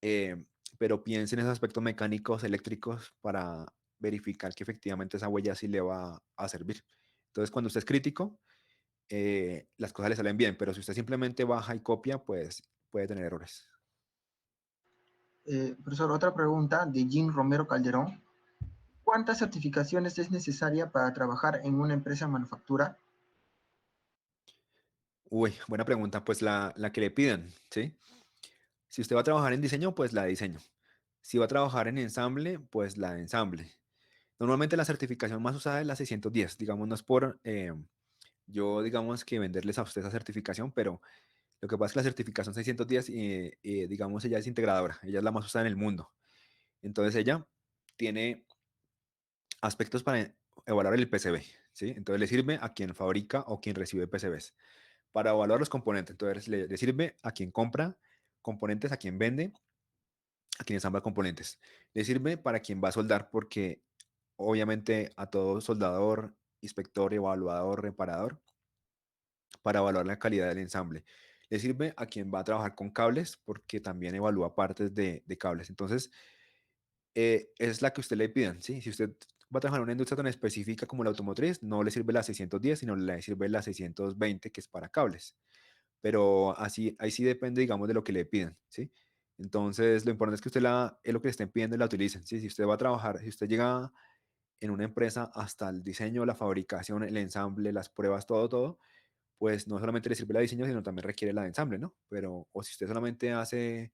S2: eh, pero piense en esos aspectos mecánicos, eléctricos, para verificar que efectivamente esa huella sí le va a servir. Entonces, cuando usted es crítico, las cosas le salen bien, pero si usted simplemente baja y copia, pues puede tener errores.
S1: Profesor, otra pregunta de Jim Romero Calderón. ¿Cuántas certificaciones es necesaria para trabajar en una empresa de manufactura?
S2: Uy, buena pregunta, pues la que le pidan, ¿sí? Si usted va a trabajar en diseño, pues la de diseño. Si va a trabajar en ensamble, pues la de ensamble. Normalmente la certificación más usada es la 610, digamos, no es por yo, digamos, que venderles a usted esa certificación, pero lo que pasa es que la certificación 610, digamos, ella es integradora, ella es la más usada en el mundo. Entonces ella tiene aspectos para evaluar el PCB, ¿sí? Entonces le sirve a quien fabrica o quien recibe PCBs. Para evaluar los componentes, entonces le sirve a quien compra componentes, a quien vende, a quien ensambla componentes. Le sirve para quien va a soldar porque obviamente a todo soldador, inspector, evaluador, reparador, para evaluar la calidad del ensamble. Le sirve a quien va a trabajar con cables porque también evalúa partes de cables. Entonces, es la que usted le pidan, ¿sí? Si usted va a trabajar en una industria tan específica como la automotriz, no le sirve la 610, sino le sirve la 620, que es para cables. Pero así, ahí sí depende, digamos, de lo que le pidan, ¿sí? Entonces, lo importante es que es lo que le estén pidiendo y la utilicen, ¿sí? Si usted va a trabajar, si usted llega en una empresa hasta el diseño, la fabricación, el ensamble, las pruebas, todo, pues no solamente le sirve la diseño, sino también requiere la de ensamble, ¿no? Pero, o si usted solamente hace,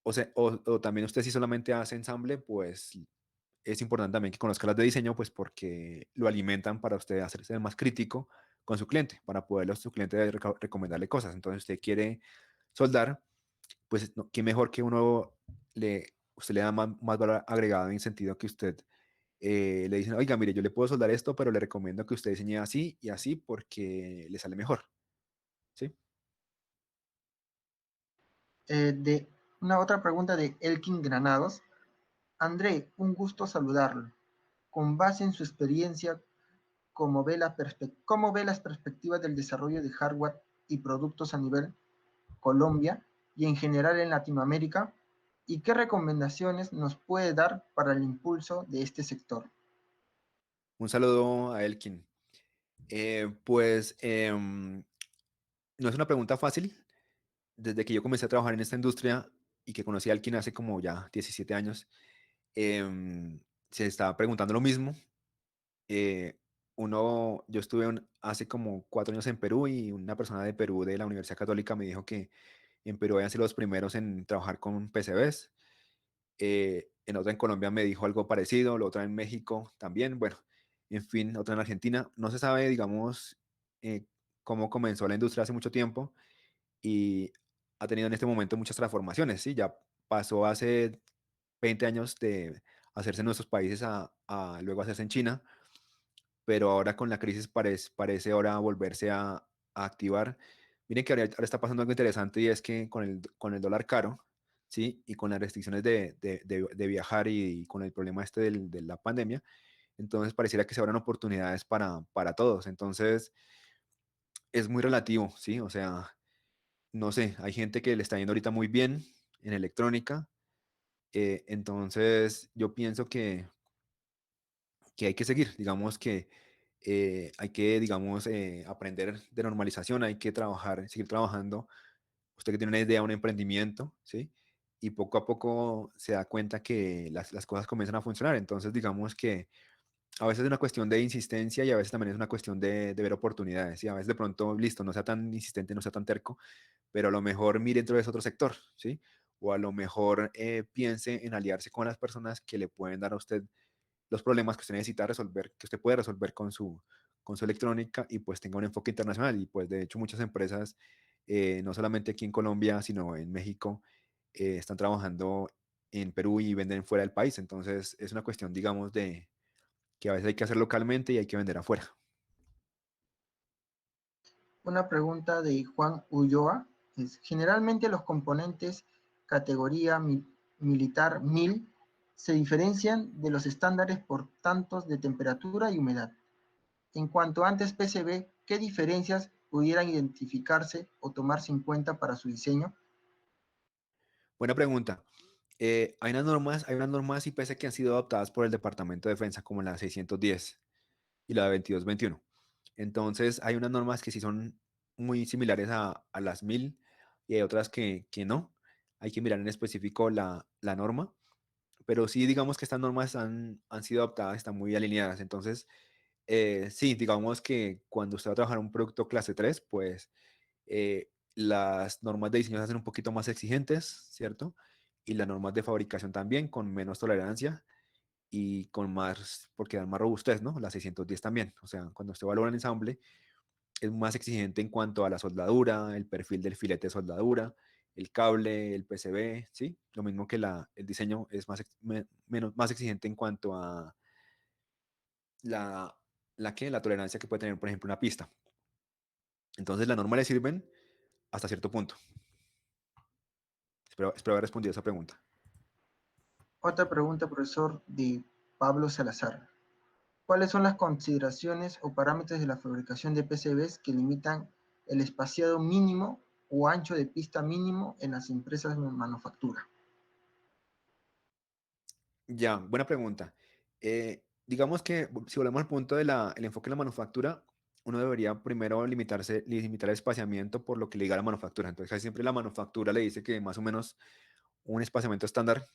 S2: o también usted si solamente hace ensamble, pues es importante también que conozca las de diseño, pues porque lo alimentan para usted hacerse más crítico con su cliente, para poderle a su cliente recomendarle cosas. Entonces, usted quiere soldar, pues qué mejor que usted le da más valor agregado en el sentido que usted le dicen, oiga, mire, yo le puedo soldar esto, pero le recomiendo que usted diseñe así y así porque le sale mejor, ¿sí?
S1: De una otra pregunta de Elkin Granados. André, un gusto saludarlo. Con base en su experiencia, ¿cómo ve las perspectivas del desarrollo de hardware y productos a nivel Colombia y en general en Latinoamérica? ¿Y qué recomendaciones nos puede dar para el impulso de este sector?
S2: Un saludo a Elkin. Pues no es una pregunta fácil. Desde que yo comencé a trabajar en esta industria y que conocí a Elkin hace como ya 17 años, se estaba preguntando lo mismo. Eh, yo estuve hace como 4 años en Perú y una persona de Perú de la Universidad Católica me dijo que en Perú habían sido los primeros en trabajar con PCBs en otra en Colombia me dijo algo parecido, la otra en México también, bueno, en fin, otra en Argentina. No se sabe, digamos, cómo comenzó la industria hace mucho tiempo y ha tenido en este momento muchas transformaciones, ¿sí? Ya pasó hace 20 años de hacerse en nuestros países a luego hacerse en China, pero ahora con la crisis parece ahora volverse a activar. Miren que ahora está pasando algo interesante y es que con el dólar caro, ¿sí? Y con las restricciones de viajar y con el problema este de la pandemia, entonces pareciera que se abran oportunidades para todos. Entonces es muy relativo, ¿sí? O sea, no sé, hay gente que le está yendo ahorita muy bien en electrónica, entonces yo pienso que hay que seguir, digamos que hay que, digamos, aprender de normalización, hay que trabajar, seguir trabajando. Usted que tiene una idea, un emprendimiento, ¿sí? Y poco a poco se da cuenta que las cosas comienzan a funcionar. Entonces, digamos que a veces es una cuestión de insistencia y a veces también es una cuestión de ver oportunidades. Y a veces de pronto, listo, no sea tan insistente, no sea tan terco, pero a lo mejor mire dentro de ese otro sector, ¿sí? O a lo mejor piense en aliarse con las personas que le pueden dar a usted los problemas que usted necesita resolver, que usted puede resolver con su electrónica y pues tenga un enfoque internacional. Y pues de hecho muchas empresas, no solamente aquí en Colombia, sino en México, están trabajando en Perú y venden fuera del país. Entonces es una cuestión, digamos, de que a veces hay que hacer localmente y hay que vender afuera.
S1: Una pregunta de Juan Ulloa es, generalmente los componentes categoría militar 1000 se diferencian de los estándares por tantos de temperatura y humedad. En cuanto antes PCB, ¿qué diferencias pudieran identificarse o tomarse en cuenta para su diseño?
S2: Buena pregunta. Hay unas normas IPC que han sido adoptadas por el Departamento de Defensa, como la 610 y la 2221. Entonces, hay unas normas que sí son muy similares a las 1000 y hay otras que no. Hay que mirar en específico la norma, pero sí, digamos que estas normas han sido adoptadas, están muy alineadas. Entonces, sí, digamos que cuando usted va a trabajar un producto clase 3 pues las normas de diseño se hacen un poquito más exigentes, ¿cierto? Y las normas de fabricación también, con menos tolerancia y con más, porque dan más robustez, ¿no? La 610 también. O sea, cuando usted valora el ensamble, es más exigente en cuanto a la soldadura, el perfil del filete de soldadura, el cable, el PCB, ¿sí? Lo mismo que el diseño es más exigente en cuanto a la, la tolerancia que puede tener, por ejemplo, una pista. Entonces, las normas le sirven hasta cierto punto. Espero haber respondido a esa pregunta.
S1: Otra pregunta, profesor, de Pablo Salazar. ¿Cuáles son las consideraciones o parámetros de la fabricación de PCBs que limitan el espaciado mínimo o ancho de pista mínimo en las empresas de manufactura?
S2: Ya, buena pregunta. Digamos que si volvemos al punto del enfoque en la manufactura, uno debería primero limitar el espaciamiento por lo que liga a la manufactura. Entonces, casi siempre la manufactura le dice que más o menos un espaciamiento estándar,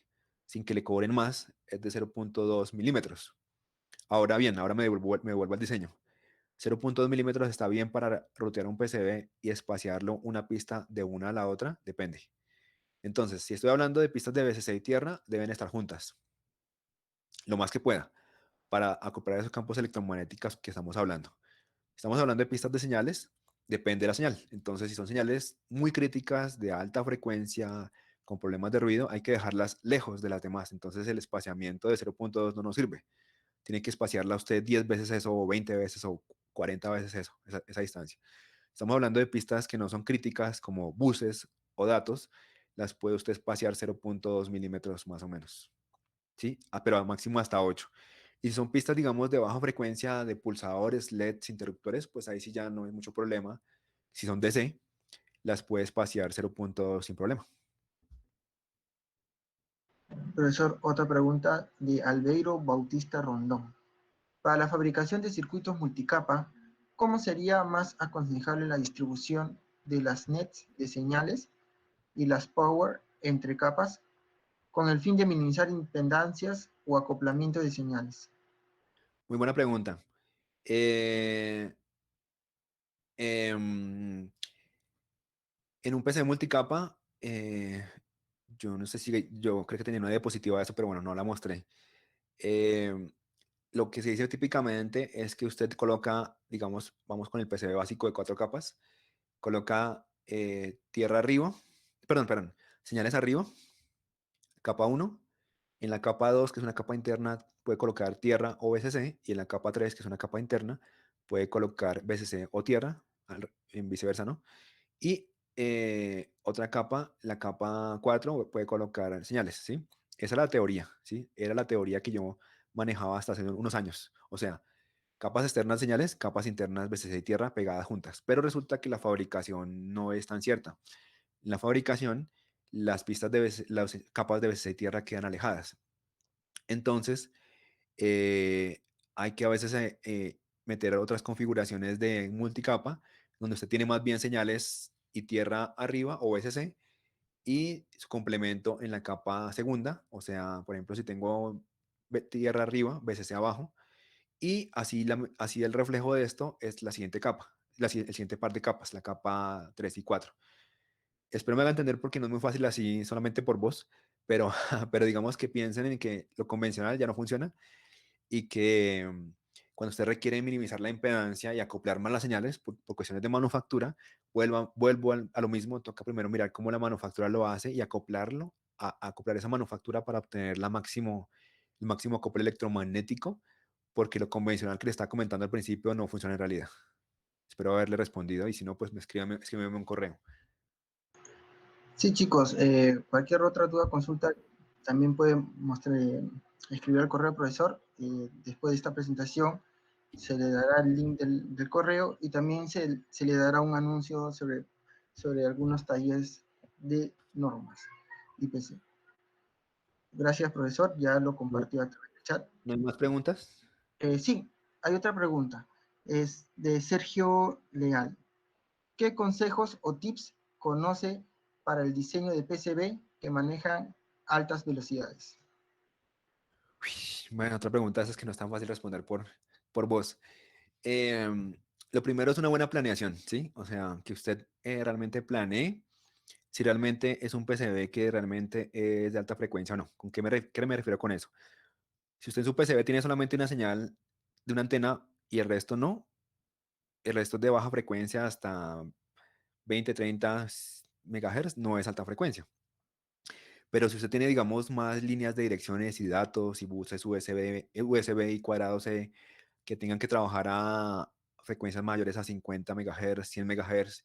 S2: sin que le cobren más, es de 0.2 milímetros. Ahora bien, ahora me devuelvo al diseño. 0.2 milímetros está bien para rutear un PCB y espaciarlo una pista de una a la otra, depende. Entonces, si estoy hablando de pistas de BCC y tierra, deben estar juntas, lo más que pueda, para acoplar esos campos electromagnéticos que estamos hablando. Estamos hablando de pistas de señales, depende de la señal. Entonces, si son señales muy críticas, de alta frecuencia, con problemas de ruido, hay que dejarlas lejos de las demás. Entonces, el espaciamiento de 0.2 no nos sirve. Tiene que espaciarla usted 10 veces eso, o 20 veces, o 40 veces eso, esa distancia. Estamos hablando de pistas que no son críticas, como buses o datos, las puede usted espaciar 0.2 milímetros más o menos. ¿Sí? Pero al máximo hasta 8. Y si son pistas, digamos, de baja frecuencia, de pulsadores, LEDs, interruptores, pues ahí sí ya no hay mucho problema. Si son DC, las puedes pasear 0.2 sin problema.
S1: Profesor, otra pregunta de Albeiro Bautista Rondón. Para la fabricación de circuitos multicapa, ¿cómo sería más aconsejable la distribución de las nets de señales y las power entre capas con el fin de minimizar impedancias o acoplamiento de señales?
S2: Muy buena pregunta. Eh, em, en un PC multicapa, yo no sé si, yo creo que tenía una diapositiva de eso, pero bueno, no la mostré. Em, lo que se dice típicamente es que usted coloca, digamos, vamos con el PCB básico de 4 capas, coloca tierra arriba, perdón, señales arriba, capa 1. En la capa 2, que es una capa interna, puede colocar tierra o BCC, y en la capa 3, que es una capa interna, puede colocar BCC o tierra, en viceversa, ¿no? Y otra capa, la capa 4, puede colocar señales, ¿sí? Esa es la teoría, ¿sí? Era la teoría que yo manejaba hasta hace unos años. O sea, capas externas señales, capas internas BCC y tierra pegadas juntas. Pero resulta que la fabricación no es tan cierta. En la fabricación, las pistas de las capas de BCC y tierra quedan alejadas. Entonces, eh, hay que a veces meter otras configuraciones de multicapa, donde usted tiene más bien señales y tierra arriba o VCC y su complemento en la capa segunda, o sea, por ejemplo, si tengo tierra arriba, VCC abajo, y así, así el reflejo de esto es la siguiente capa, el siguiente par de capas, la capa 3 y 4. Espero me haga entender porque no es muy fácil así solamente por voz, pero, pero digamos que piensen en que lo convencional ya no funciona y que cuando usted requiere minimizar la impedancia y acoplar más las señales por cuestiones de manufactura, vuelvo a lo mismo, toca primero mirar cómo la manufactura lo hace y acoplarlo, a acoplar esa manufactura para obtener el máximo acople electromagnético, porque lo convencional que le estaba comentando al principio no funciona en realidad. Espero haberle respondido y si no, pues escríbeme un correo.
S1: Sí, chicos, cualquier otra duda, consulta, también pueden escribir al correo al profesor. Después de esta presentación se le dará el link del correo y también se le dará un anuncio sobre algunos talleres de normas IPC. Gracias, profesor, ya lo compartió a través del chat.
S2: ¿No hay más preguntas?
S1: Sí, hay otra pregunta. Es de Sergio Leal. ¿Qué consejos o tips conoce para el diseño de PCB que manejan altas velocidades?
S2: Uy, bueno, otra pregunta es que no es tan fácil responder por voz. Lo primero es una buena planeación, ¿sí? O sea, que usted realmente planee si realmente es un PCB que realmente es de alta frecuencia o no. ¿Con qué me refiero con eso? Si usted en su PCB tiene solamente una señal de una antena y el resto no, el resto es de baja frecuencia hasta 20, 30 megahertz, no es alta frecuencia. Pero si usted tiene, digamos, más líneas de direcciones y datos y buses USB y cuadrados que tengan que trabajar a frecuencias mayores a 50 megahertz, 100 megahertz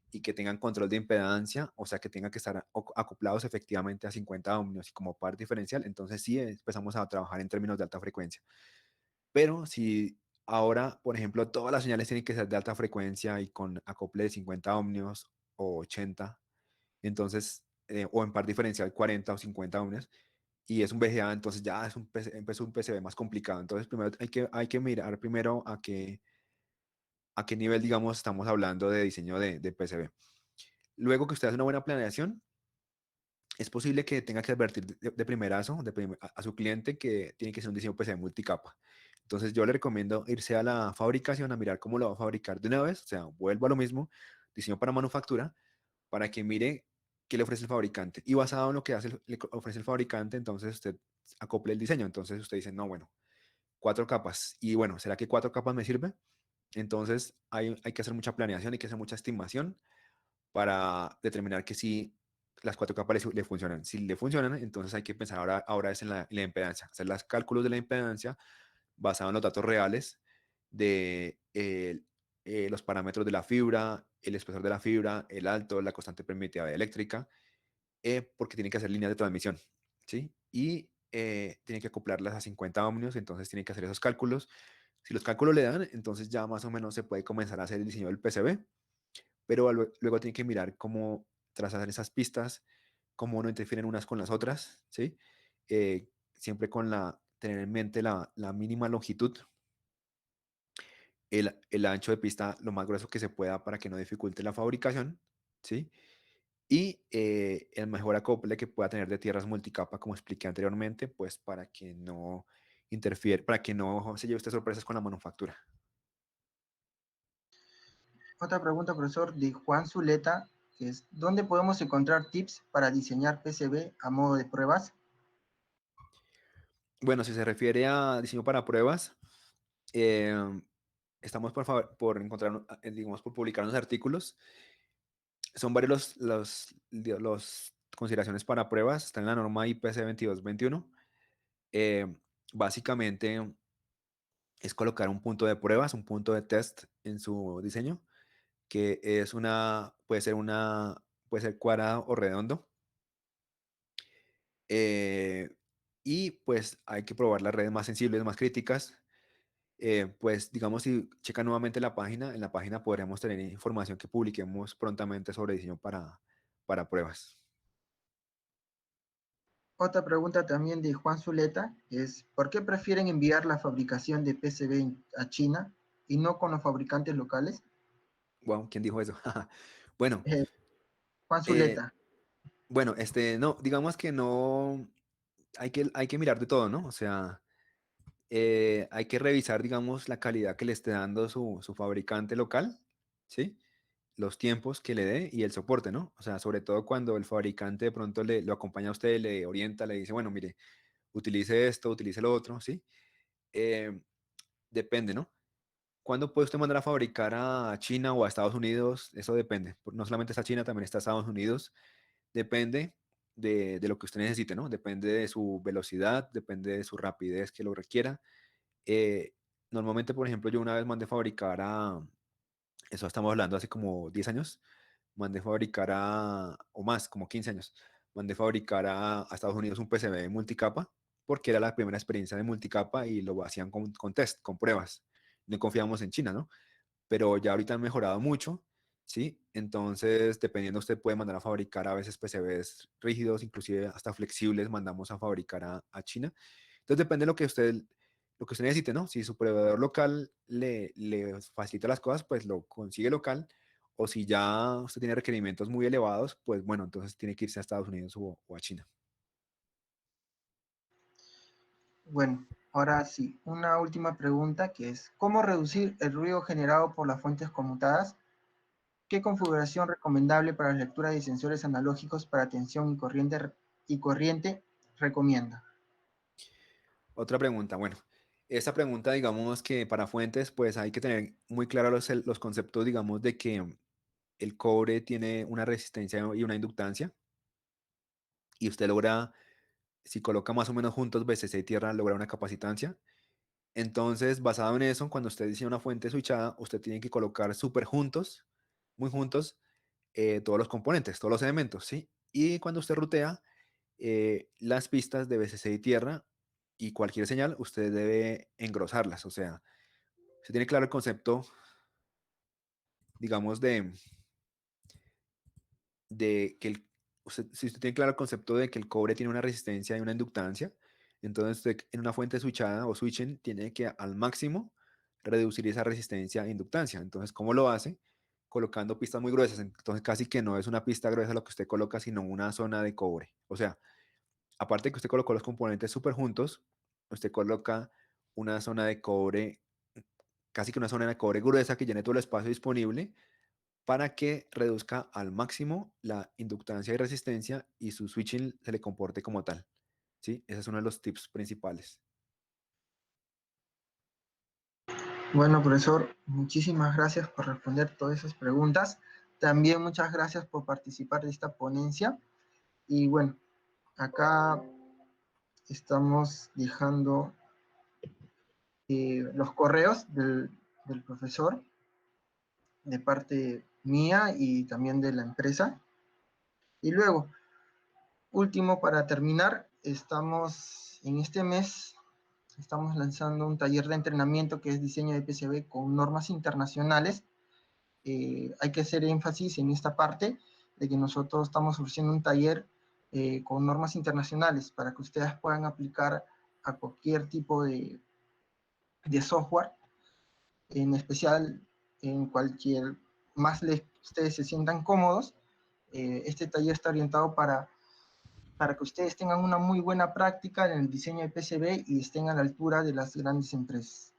S2: y que tengan control de impedancia, o sea, que tengan que estar acoplados efectivamente a 50 ohmios y como par diferencial, entonces sí empezamos a trabajar en términos de alta frecuencia. Pero si ahora, por ejemplo, todas las señales tienen que ser de alta frecuencia y con acople de 50 ohmios o 80, entonces, o en par diferencial 40 o 50 ohmios, y es un VGA, entonces ya es empezó un PCB más complicado. Entonces, primero hay que mirar primero a qué nivel, digamos, estamos hablando de diseño de PCB. Luego que usted hace una buena planeación, es posible que tenga que advertir de primerazo a su cliente que tiene que ser un diseño PCB multicapa. Entonces, yo le recomiendo irse a la fabricación a mirar cómo lo va a fabricar de una vez, o sea, vuelvo a lo mismo, diseño para manufactura, para que mire qué le ofrece el fabricante. Y basado en lo que le ofrece el fabricante, entonces usted acople el diseño. Entonces usted dice, no, bueno, 4 capas. Y bueno, ¿será que 4 capas me sirve? Entonces hay que hacer mucha planeación, hay que hacer mucha estimación para determinar que si las 4 capas le funcionan. Si le funcionan, entonces hay que pensar ahora es en la impedancia, hacer los cálculos de la impedancia basado en los datos reales de los parámetros de la fibra, el espesor de la fibra, el alto, la constante permitividad eléctrica, porque tiene que hacer líneas de transmisión, ¿sí? Y tiene que acoplarlas a 50 ohmios, entonces tiene que hacer esos cálculos. Si los cálculos le dan, entonces ya más o menos se puede comenzar a hacer el diseño del PCB, pero luego tiene que mirar cómo trazar esas pistas, cómo no interfieren unas con las otras, ¿sí? Siempre tener en mente la mínima longitud, el ancho de pista lo más grueso que se pueda para que no dificulte la fabricación, ¿sí? Y el mejor acople que pueda tener de tierras multicapa, como expliqué anteriormente, pues para que no para que no se lleve usted sorpresas con la manufactura.
S1: Otra pregunta, profesor, de Juan Zuleta. que es, ¿dónde podemos encontrar tips para diseñar PCB a modo de pruebas?
S2: Bueno, si se refiere a diseño para pruebas, eh, estamos por encontrar, digamos, por publicar unos artículos. Son varios los consideraciones para pruebas. Está en la norma IPC 2221. Básicamente es colocar un punto de pruebas, un punto de test en su diseño, que es puede ser cuadrado o redondo. Y pues hay que probar las redes más sensibles, más críticas. Pues digamos, si checan nuevamente la página, en la página podríamos tener información que publiquemos prontamente sobre diseño para pruebas.
S1: Otra pregunta también de Juan Zuleta es, ¿por qué prefieren enviar la fabricación de PCB a China y no con los fabricantes locales?
S2: Wow, ¿quién dijo eso? Bueno,
S1: Eh, Juan
S2: eh,
S1: Zuleta.
S2: bueno, no, digamos que no, hay que mirar de todo, ¿no? O sea, hay que revisar, digamos, la calidad que le esté dando su fabricante local, ¿sí? Los tiempos que le dé y el soporte, ¿no? O sea, sobre todo cuando el fabricante de pronto lo acompaña a usted, le orienta, le dice, bueno, mire, utilice esto, utilice lo otro, ¿sí? Eh, Depende, ¿no? ¿Cuándo puede usted mandar a fabricar a China o a Estados Unidos? Eso depende. No solamente está China, también está Estados Unidos. Depende de lo que usted necesite, ¿no? Depende de su velocidad, depende de su rapidez que lo requiera. Eh, Normalmente, por ejemplo, yo una vez mandé fabricar eso estamos hablando hace como 10 años, mandé fabricar o más, como 15 años, mandé fabricar a Estados Unidos un PCB multicapa, porque era la primera experiencia de multicapa y lo hacían con test, con pruebas. No confiamos en China, ¿no? Pero ya ahorita han mejorado mucho, ¿sí? Entonces, dependiendo, usted puede mandar a fabricar a veces PCBs rígidos, inclusive hasta flexibles, mandamos a fabricar a China. Entonces, depende de lo que usted necesite, ¿no? Si su proveedor local le facilita las cosas, pues lo consigue local. O si ya usted tiene requerimientos muy elevados, pues bueno, entonces tiene que irse a Estados Unidos o a China.
S1: Bueno, ahora sí, una última pregunta que es, ¿cómo reducir el ruido generado por las fuentes conmutadas? ¿Qué configuración recomendable para la lectura de sensores analógicos para tensión y corriente recomienda?
S2: Otra pregunta, bueno, esta pregunta, digamos que para fuentes, pues hay que tener muy claros los conceptos, digamos, de que el cobre tiene una resistencia y una inductancia, y usted logra, si coloca más o menos juntos BCC y tierra, logra una capacitancia. Entonces, basado en eso, cuando usted diseña una fuente switchada, usted tiene que colocar súper juntos, muy juntos, todos los componentes, todos los elementos, ¿sí? Y cuando usted rutea, las pistas de BCC y tierra y cualquier señal, usted debe engrosarlas. O sea, se tiene claro el concepto, digamos, de que si usted tiene claro el concepto de que el cobre tiene una resistencia y una inductancia, entonces usted en una fuente switchada o switching tiene que al máximo reducir esa resistencia e inductancia. Entonces, ¿cómo lo hace? Colocando pistas muy gruesas. Entonces, casi que no es una pista gruesa lo que usted coloca, sino una zona de cobre. O sea, aparte de que usted colocó los componentes súper juntos, usted coloca una zona de cobre, casi que una zona de cobre gruesa que llene todo el espacio disponible para que reduzca al máximo la inductancia y resistencia y su switching se le comporte como tal. ¿Sí? Ese es uno de los tips principales.
S1: Bueno, profesor, muchísimas gracias por responder todas esas preguntas. También muchas gracias por participar de esta ponencia. Y bueno, acá estamos dejando los correos del profesor de parte mía y también de la empresa. Y luego, último, para terminar, estamos en este mes, estamos lanzando un taller de entrenamiento que es diseño de PCB con normas internacionales. Hay que hacer énfasis en esta parte de que nosotros estamos ofreciendo un taller con normas internacionales para que ustedes puedan aplicar a cualquier tipo de software, en especial en cualquier más ustedes se sientan cómodos. Este taller está orientado para que ustedes tengan una muy buena práctica en el diseño de PCB y estén a la altura de las grandes empresas.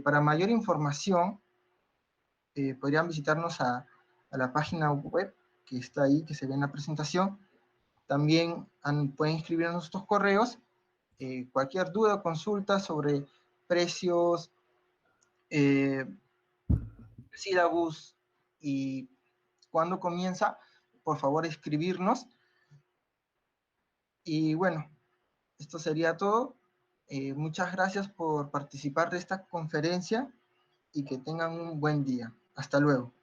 S1: Para mayor información, podrían visitarnos a la página web que está ahí, que se ve en la presentación. También pueden escribir a nuestros correos cualquier duda o consulta sobre precios, sílabus y cuándo comienza, por favor escribirnos. Y bueno, esto sería todo. Muchas gracias por participar de esta conferencia y que tengan un buen día. Hasta luego.